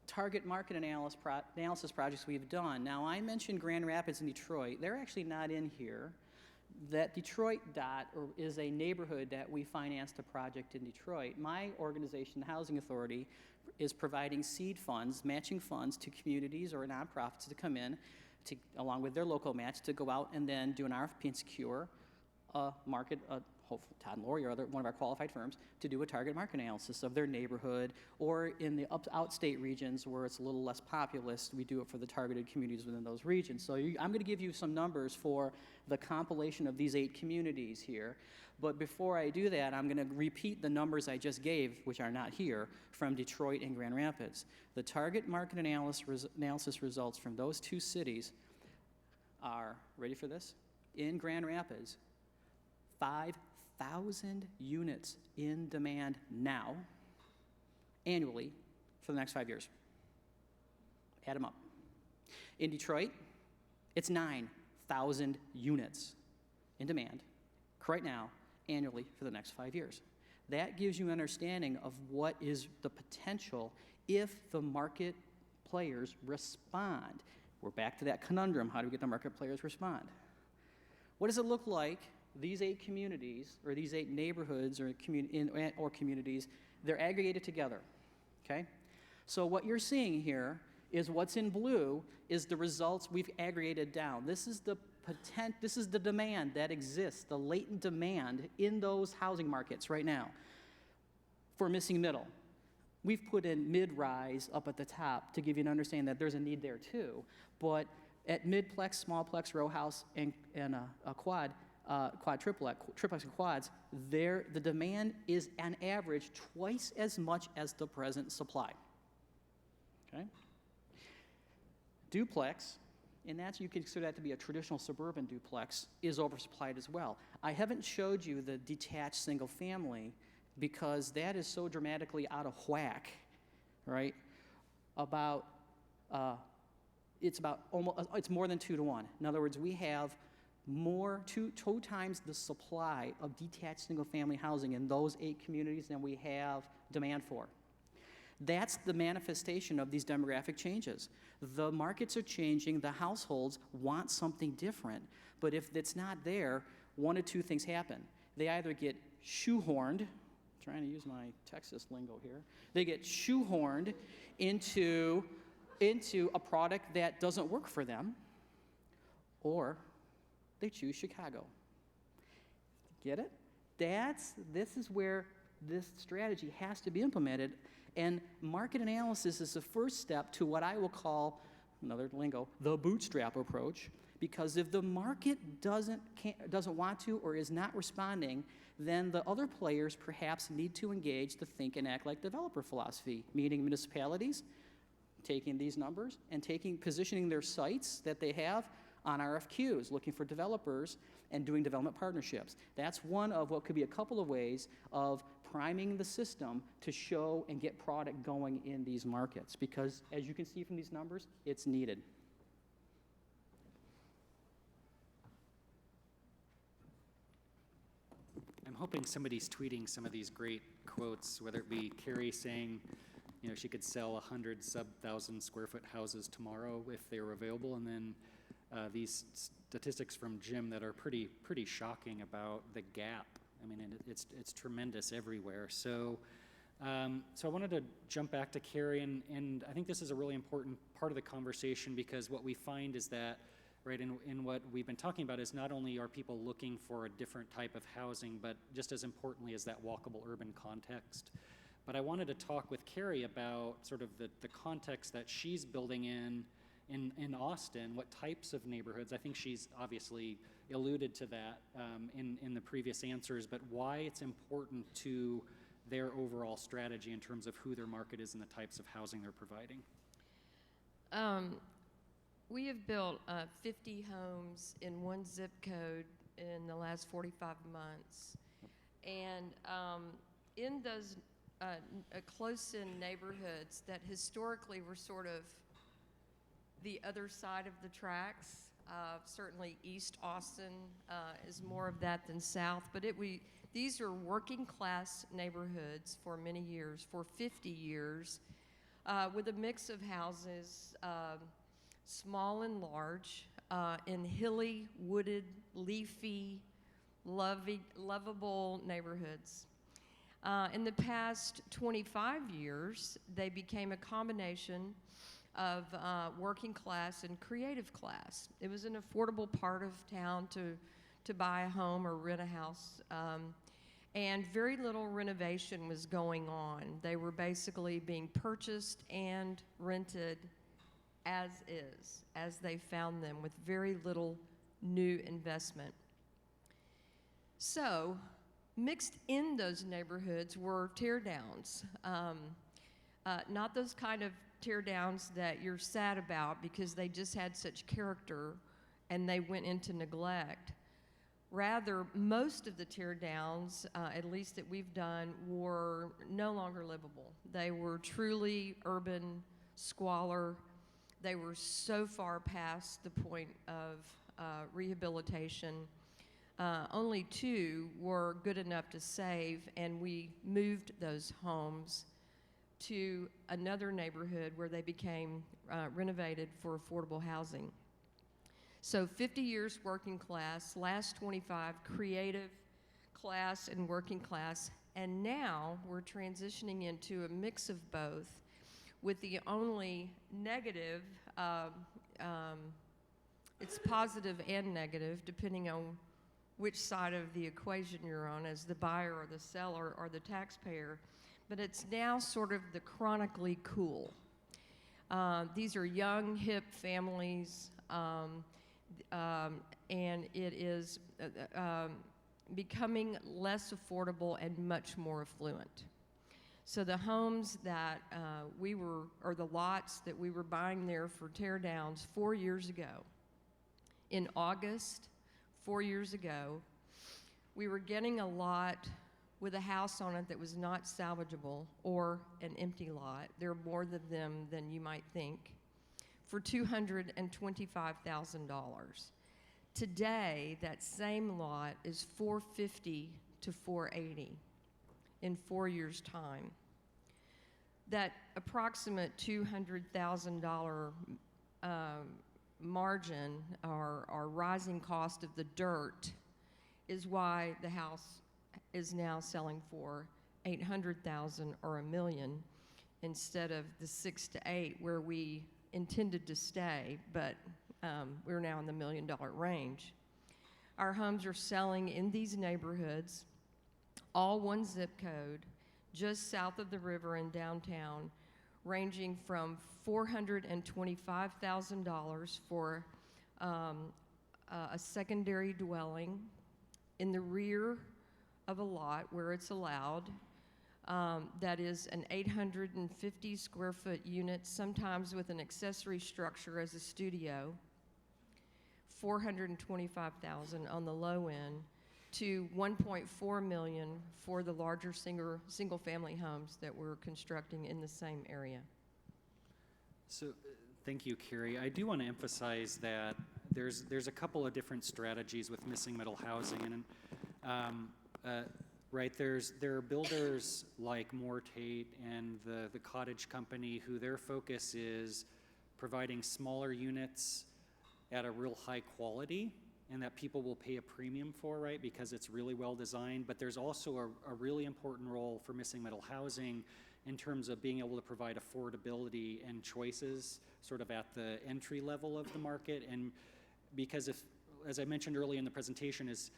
target market analysis projects we've done. Now, I mentioned Grand Rapids and Detroit. They're actually not in here. That Detroit dot is a neighborhood that we financed a project in Detroit. My organization, the Housing Authority, is providing seed funds, matching funds to communities or nonprofits to come in, along with their local match, to go out and then do an RFP and secure a market, hopefully Todd and Lori or one of our qualified firms, to do a target market analysis of their neighborhood, or in the outstate regions where it's a little less populous, we do it for the targeted communities within those regions. So I'm going to give you some numbers for the compilation of these 8 communities here. But before I do that, I'm going to repeat the numbers I just gave, which are not here, from Detroit and Grand Rapids. The target market analysis results from those 2 cities are, ready for this? In Grand Rapids, 5,000 units in demand now, annually, for the next 5 years. Add them up. In Detroit, it's 9,000 units in demand right now, annually, for the next 5 years. That gives you an understanding of what is the potential if the market players respond. We're back to that conundrum. How do we get the market players to respond? What does it look like? These 8 communities, or these 8 neighborhoods or communities, they're aggregated together, okay? So what you're seeing here is what's in blue is the results we've aggregated down. This is the demand that exists, the latent demand in those housing markets right now for missing middle. We've put in mid-rise up at the top to give you an understanding that there's a need there too, but at mid-plex, small-plex, row house, and a quad, triplex and quads, the demand is on average twice as much as the present supply. Okay? Duplex, and you can consider that to be a traditional suburban duplex, is oversupplied as well. I haven't showed you the detached single family because that is so dramatically out of whack, right? It's more than 2 to 1. In other words, we have two times the supply of detached single-family housing in those 8 communities than we have demand for. That's the manifestation of these demographic changes. The markets are changing, the households want something different, but if it's not there, 1 of 2 things happen. They either get shoehorned, trying to use my Texas lingo here, they get shoehorned into a product that doesn't work for them, or they choose Chicago. Get it? This is where this strategy has to be implemented, and market analysis is the first step to what I will call, another lingo, the bootstrap approach, because if the market doesn't want to or is not responding, then the other players perhaps need to engage the think and act like developer philosophy, meaning municipalities taking these numbers and positioning their sites that they have on RFQs, looking for developers and doing development partnerships. That's one of what could be a couple of ways of priming the system to show and get product going in these markets, because as you can see from these numbers, it's needed. I'm hoping somebody's tweeting some of these great quotes, whether it be Kerry saying, she could sell 100 sub-1,000 square foot houses tomorrow if they were available, and then these statistics from Jim that are pretty shocking about the gap. I mean, it's tremendous everywhere. So I wanted to jump back to Kerry, and I think this is a really important part of the conversation, because what we find is that, right, in what we've been talking about is not only are people looking for a different type of housing, but just as importantly is that walkable urban context. But I wanted to talk with Kerry about sort of the context that she's building in Austin, what types of neighborhoods. I think she's obviously alluded to that in the previous answers, but why it's important to their overall strategy in terms of who their market is and the types of housing they're providing? We have built 50 homes in one zip code in the last 45 months. And in those close-in neighborhoods that historically were sort of the other side of the tracks, certainly East Austin is more of that than South, but these are working-class neighborhoods for many years, for 50 years, with a mix of houses, small and large, in hilly, wooded, leafy, lovable neighborhoods. In the past 25 years, they became a combination of working class and creative class. It was an affordable part of town to buy a home or rent a house, and very little renovation was going on. They were basically being purchased and rented as is, as they found them, with very little new investment. So, mixed in those neighborhoods were tear downs. Not those kind of tear downs that you're sad about because they just had such character and they went into neglect. Rather, most of the tear downs, at least that we've done, were no longer livable. They were truly urban squalor. They were so far past the point of rehabilitation. Only 2 were good enough to save, and we moved those homes to another neighborhood where they became renovated for affordable housing. So 50 years working class, last 25 creative class and working class, and now we're transitioning into a mix of both, with the only negative, it's positive and negative depending on which side of the equation you're on, as the buyer or the seller or the taxpayer, but it's now sort of the chronically cool. These are young, hip families, and it is becoming less affordable and much more affluent. So the homes that or the lots that we were buying there for tear downs 4 years ago, in August, 4 years ago, we were getting a lot with a house on it that was not salvageable, or an empty lot. There are more of them than you might think, for $225,000. Today, that same lot is $450,000 to $480,000 in 4 years' time. That approximate $200,000 margin, or rising cost of the dirt, is why the house is now selling for $800,000 or $1 million instead of the 6 to 8 where we intended to stay, but we're now in the $1 million range. Our homes are selling in these neighborhoods, all one zip code, just south of the river in downtown, ranging from $425,000 for a secondary dwelling in the rear of a lot where it's allowed. That is an 850 square foot unit, sometimes with an accessory structure as a studio, $425,000 on the low end, to $1.4 million for the larger single family homes that we're constructing in the same area. So, thank you, Kerry. I do want to emphasize that there's a couple of different strategies with missing middle housing, and right, there are builders like Tate and the Cottage Company, who their focus is providing smaller units at a real high quality, and that people will pay a premium for, right, because it's really well designed. But there's also a really important role for missing middle housing in terms of being able to provide affordability and choices sort of at the entry level of the market. And because if, as I mentioned earlier in the presentation, is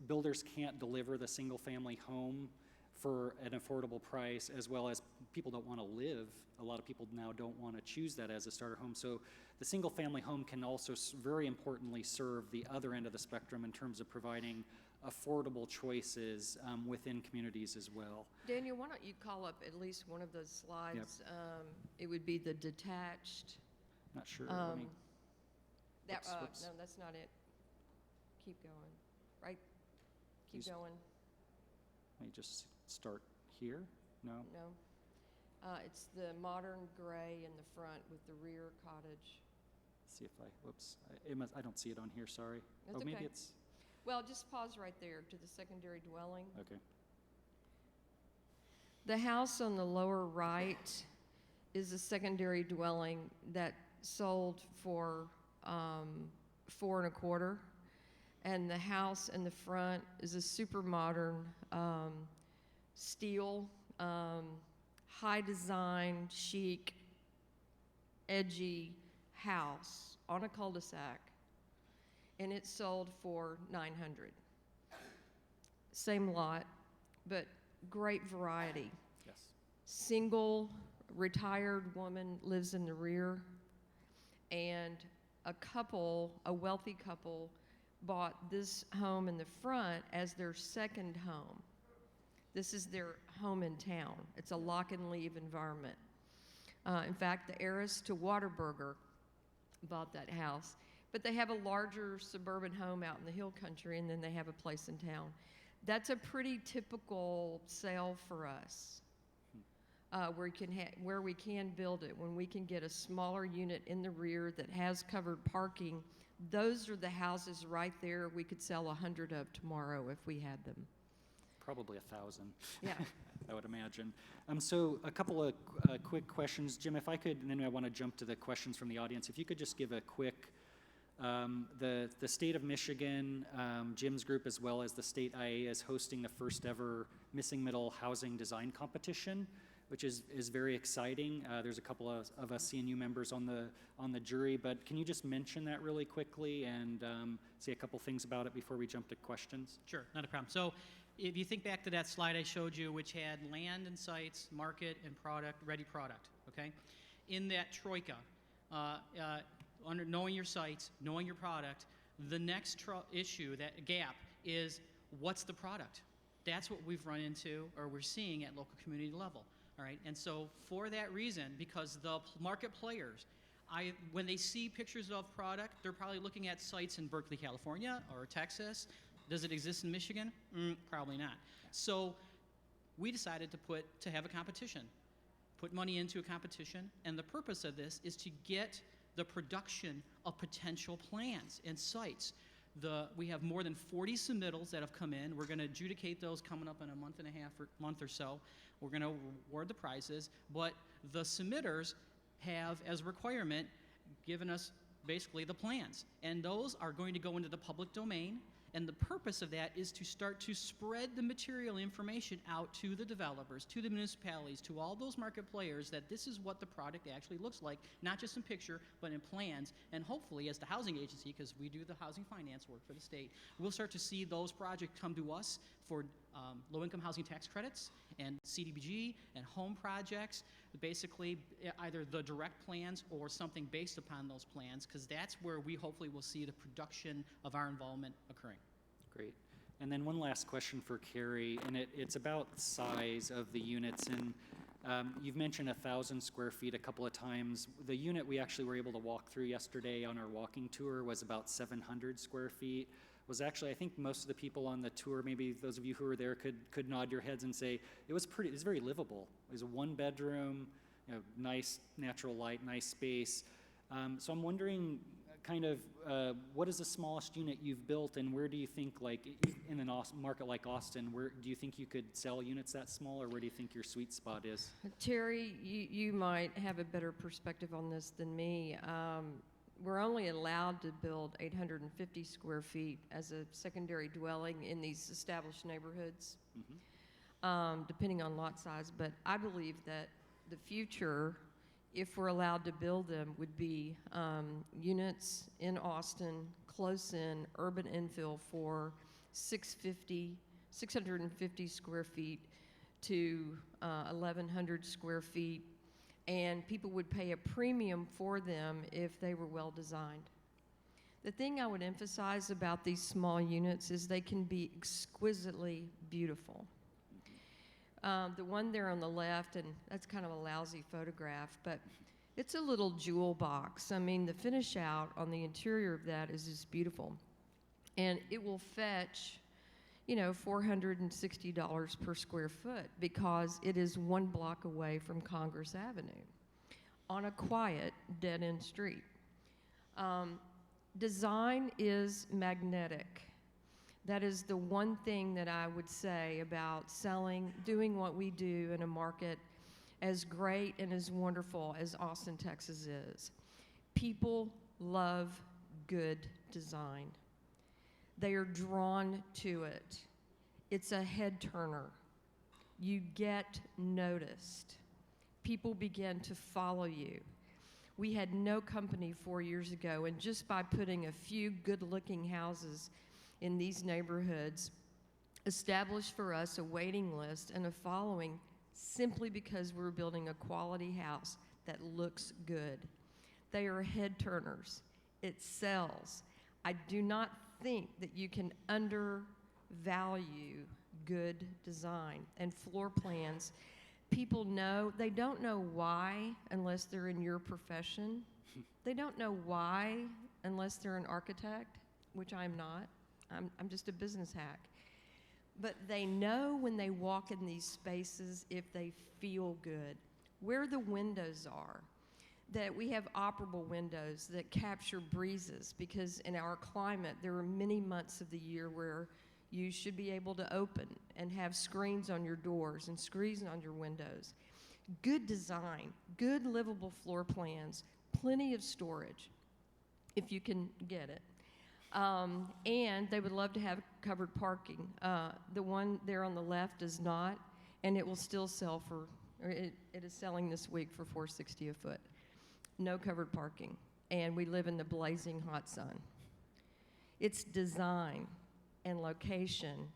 builders can't deliver the single family home for an affordable price, as well as people don't want to live. A lot of people now don't want to choose that as a starter home. So the single family home can also very importantly serve the other end of the spectrum in terms of providing affordable choices within communities as well. Daniel, why don't you call up at least one of those slides? It would be the detached. Not sure. Let me, whoops. No, that's not it. Keep going. Right? Keep These- going. Let me just start here. No? No. It's the modern gray in the front with the rear cottage. See if I, whoops. I don't see it on here, sorry. That's Oh, maybe okay. it's, Well, just pause right there to the secondary dwelling. okay. The house on the lower right is a secondary dwelling that sold for 4.25, and the house in the front is a super modern steel, high design, chic, edgy house on a cul-de-sac, and it sold for $900. Same lot, but great variety. Yes. Single retired woman lives in the rear, and a wealthy couple, bought this home in the front as their second home. This is their home in town. It's a lock and leave environment. In fact, the heiress to Whataburger bought that house, but they have a larger suburban home out in the hill country, and then they have a place in town. That's a pretty typical sale for us, where we can build it. When we can get a smaller unit in the rear that has covered parking, those are the houses right there we could sell 100 of tomorrow if we had them. Probably 1,000. Yeah. I would imagine. So a couple of quick questions. Jim, if I could, and then I want to jump to the questions from the audience. If you could just give a quick, the state of Michigan, Jim's group, as well as the state IA, is hosting the first ever Missing Middle Housing Design Competition, which is very exciting. There's a couple of us CNU members on the jury, but can you just mention that really quickly and say a couple things about it before we jump to questions? Sure, not a problem. So if you think back to that slide I showed you, which had land and sites, market, and product, ready product, okay? In that troika, under knowing your sites, knowing your product, the next issue, that gap, is what's the product? That's what we've run into, or we're seeing at local community level, all right? And so for that reason, because the market players, when they see pictures of product, they're probably looking at sites in Berkeley, California, or Texas. Does it exist in Michigan? Probably not. So we decided to have a competition, put money into a competition, and the purpose of this is to get the production of potential plans and sites. We have more than 40 submittals that have come in. We're going to adjudicate those coming up in a month and a half or month or so. We're going to award the prizes, but the submitters have, as a requirement, given us basically the plans, and those are going to go into the public domain. And the purpose of that is to start to spread the material information out to the developers, to the municipalities, to all those market players, that this is what the product actually looks like, not just in picture, but in plans. And hopefully, as the housing agency, because we do the housing finance work for the state, we'll start to see those projects come to us for low-income housing tax credits and CDBG and home projects, basically either the direct plans or something based upon those plans, because that's where we hopefully will see the production of our involvement occurring. Great. And then one last question for Kerry, and it's about size of the units. And you've mentioned 1,000 square feet a couple of times. The unit we actually were able to walk through yesterday on our walking tour was about 700 square feet. Was actually, I think most of the people on the tour, maybe those of you who were there could nod your heads and say it was very livable. It was a one bedroom, nice natural light, nice space. So I'm wondering kind of what is the smallest unit you've built, and where do you think, like in a market like Austin, where do you think you could sell units that small, or where do you think your sweet spot is? Terry, you might have a better perspective on this than me. We're only allowed to build 850 square feet as a secondary dwelling in these established neighborhoods, depending on lot size. But I believe that the future, if we're allowed to build them, would be units in Austin, close in, urban infill for 650 square feet to 1,100 square feet. And people would pay a premium for them if they were well designed. The thing I would emphasize about these small units is they can be exquisitely beautiful. The one there on the left, and that's kind of a lousy photograph, but it's a little jewel box. I mean, the finish out on the interior of that is just beautiful. And it will fetch, you know, $460 per square foot because it is 1 block away from Congress Avenue on a quiet, dead-end street. Design is magnetic. That is the one thing that I would say about doing what we do in a market as great and as wonderful as Austin, Texas is. People love good design. They are drawn to it. It's a head turner. You get noticed. People begin to follow you. We had no company 4 years ago, and just by putting a few good-looking houses in these neighborhoods, established for us a waiting list and a following simply because we're building a quality house that looks good. They are head turners. It sells. I do not think that you can undervalue good design and floor plans. People know, they don't know why unless they're in your profession. They don't know why unless they're an architect, which I'm not. I'm just a business hack. But they know when they walk in these spaces if they feel good. Where the windows are, that we have operable windows that capture breezes, because in our climate there are many months of the year where you should be able to open and have screens on your doors and screens on your windows. Good design, good livable floor plans, plenty of storage, if you can get it. And they would love to have covered parking. The one there on the left does not, and it will still sell for, it is selling this week for $460 a foot. No covered parking, and we live in the blazing hot sun. It's design and location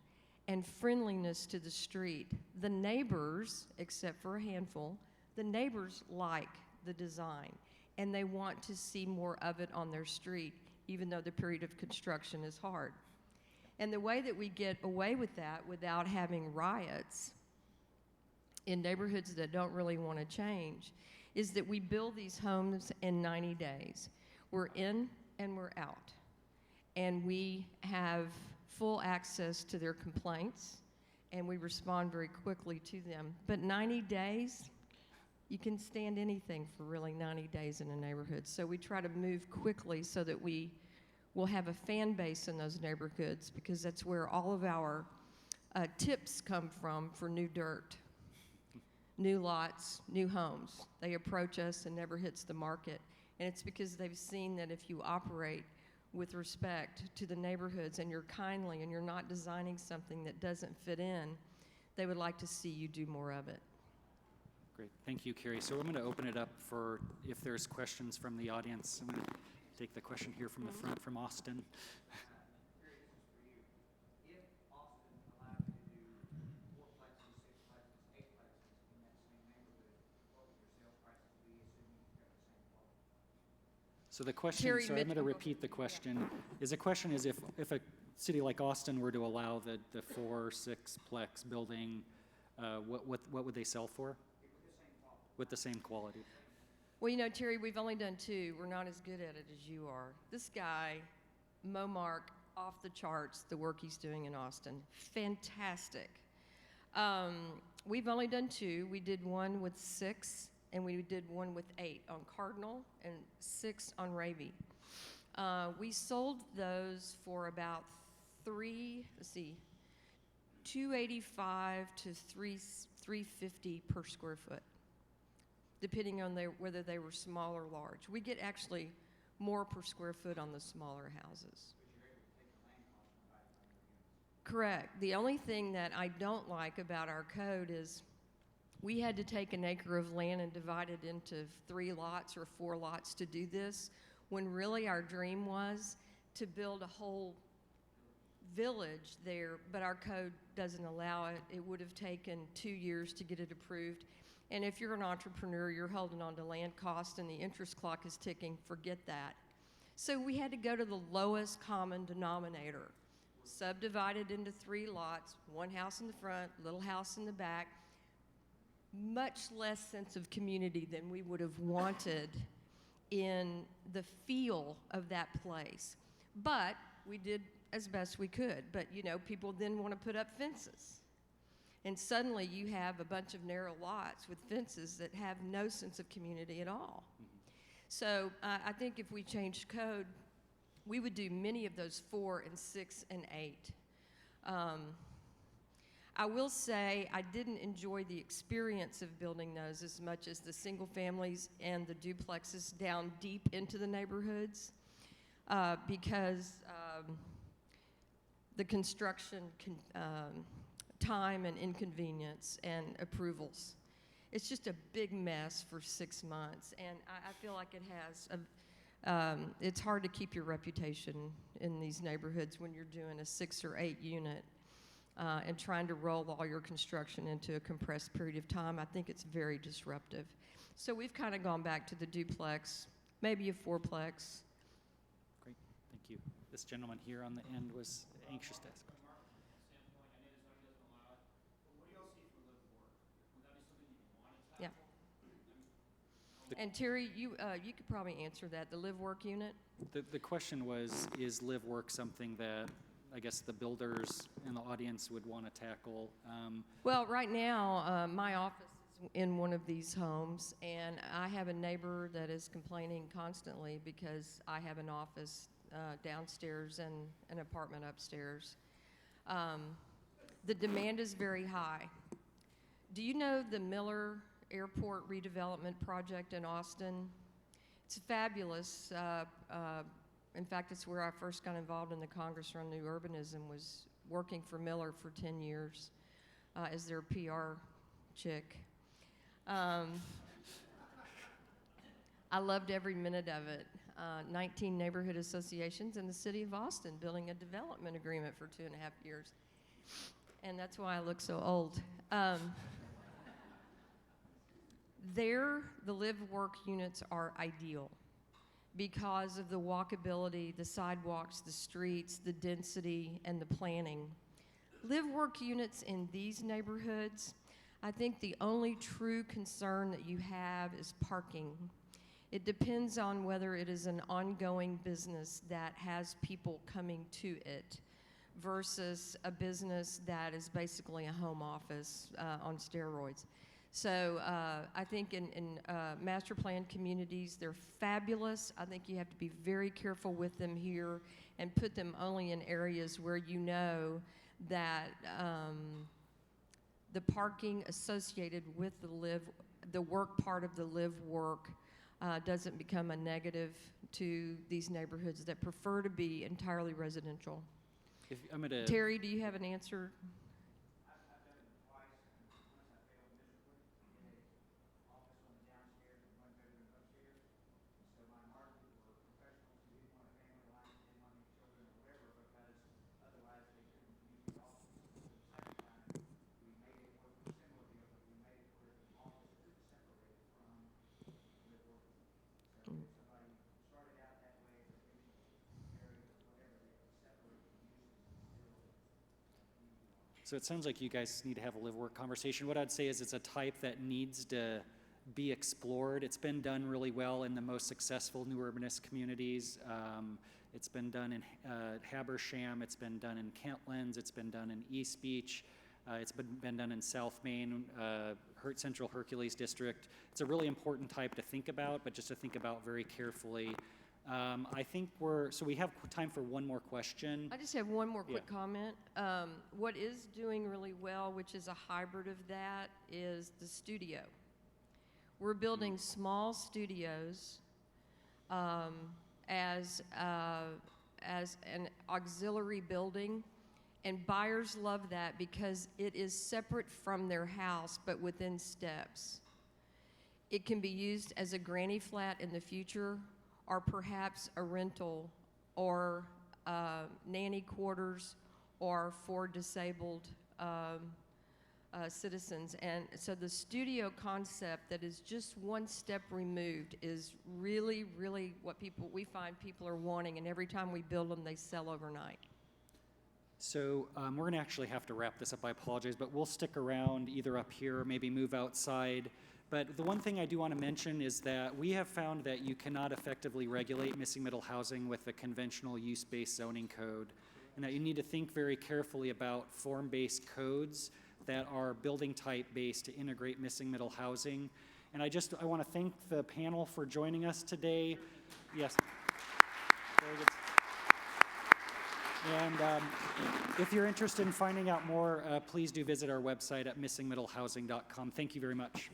and friendliness to the street. The neighbors, except for a handful, the neighbors like the design, and they want to see more of it on their street, even though the period of construction is hard. And the way that we get away with that without having riots in neighborhoods that don't really want to change is that we build these homes in 90 days. We're in and we're out. And we have full access to their complaints, and we respond very quickly to them. But 90 days, you can stand anything for really 90 days in a neighborhood. So we try to move quickly so that we will have a fan base in those neighborhoods, because that's where all of our tips come from for new dirt, new lots, new homes. They approach us and never hits the market. And it's because they've seen that if you operate with respect to the neighborhoods and you're kindly and you're not designing something that doesn't fit in, they would like to see you do more of it. Great, thank you, Kerry. So I'm going to open it up for if there's questions from the audience. I'm going to take the question here from the front from Austin. So the question, Terry, so I'm going to repeat the question. The question is if a city like Austin were to allow the 4-6-plex building, what would they sell for? With the same quality. Well, you know, Terry, we've only done 2. We're not as good at it as you are. This guy, Momark, off the charts, the work he's doing in Austin. Fantastic. We've only done 2. We did one with 6, and we did one with 8 on Cardinal and 6 on Ravy. We sold those for about $285 to $350 per square foot, depending on whether they were small or large. We get actually more per square foot on the smaller houses. Correct. The only thing that I don't like about our code is we had to take an acre of land and divide it into 3 lots or 4 lots to do this, when really our dream was to build a whole village there, but our code doesn't allow it. It would have taken 2 years to get it approved. And if you're an entrepreneur, you're holding on to land cost and the interest clock is ticking, forget that. So we had to go to the lowest common denominator, subdivided into 3 lots, 1 house in the front, little house in the back, much less sense of community than we would have wanted in the feel of that place. But we did as best we could. But you know, people then want to put up fences. And suddenly you have a bunch of narrow lots with fences that have no sense of community at all. So I think if we changed code, we would do many of those 4 and 6 and 8. I will say I didn't enjoy the experience of building those as much as the single families and the duplexes down deep into the neighborhoods because the construction time and inconvenience and approvals. It's just a big mess for 6 months, and I feel like it has it's hard to keep your reputation in these neighborhoods when you're doing a 6 or 8 unit and trying to roll all your construction into a compressed period of time. I think it's very disruptive. So we've kind of gone back to the duplex, maybe a fourplex. Great, thank you. This gentleman here on the end was anxious to ask. Yeah. And Terry, you could probably answer that, the live-work unit? The question was, is live work something that I guess the builders in the audience would want to tackle? Well, right now, my office is in one of these homes, and I have a neighbor that is complaining constantly because I have an office downstairs and an apartment upstairs. The demand is very high. Do you know the Miller Airport redevelopment project in Austin? It's fabulous. In fact, it's where I first got involved in the Congress run New Urbanism, was working for Miller for 10 years as their PR chick. I loved every minute of it. 19 neighborhood associations in the city of Austin building a development agreement for 2.5 years. And that's why I look so old. There, the live-work units are ideal because of the walkability, the sidewalks, the streets, the density, and the planning. Live-work units in these neighborhoods, I think the only true concern that you have is parking. It depends on whether it is an ongoing business that has people coming to it versus a business that is basically a home office on steroids. So I think in master plan communities, they're fabulous. I think you have to be very careful with them here and put them only in areas where you know that the parking associated with the work part of the live work doesn't become a negative to these neighborhoods that prefer to be entirely residential. Terry, do you have an answer? So it sounds like you guys need to have a live-work conversation. What I'd say is it's a type that needs to be explored. It's been done really well in the most successful new urbanist communities. It's been done in Habersham, it's been done in Kentlands, it's been done in East Beach, it's been done in South Main, Central Hercules District. It's a really important type to think about, but just to think about very carefully. I think so we have time for one more question. I just have one more quick comment. What is doing really well, which is a hybrid of that, is the studio. We're building small studios as an auxiliary building, and buyers love that because it is separate from their house, but within steps. It can be used as a granny flat in the future, or perhaps a rental, or nanny quarters, or for disabled citizens. And so the studio concept that is just one step removed is really, really what we find people are wanting, and every time we build them, they sell overnight. So we're going to actually have to wrap this up. I apologize, but we'll stick around either up here or maybe move outside. But the one thing I do want to mention is that we have found that you cannot effectively regulate missing middle housing with the conventional use-based zoning code, and that you need to think very carefully about form-based codes that are building type-based to integrate missing middle housing. And I want to thank the panel for joining us today. Yes. Very good. And if you're interested in finding out more, please do visit our website at missingmiddlehousing.com. Thank you very much.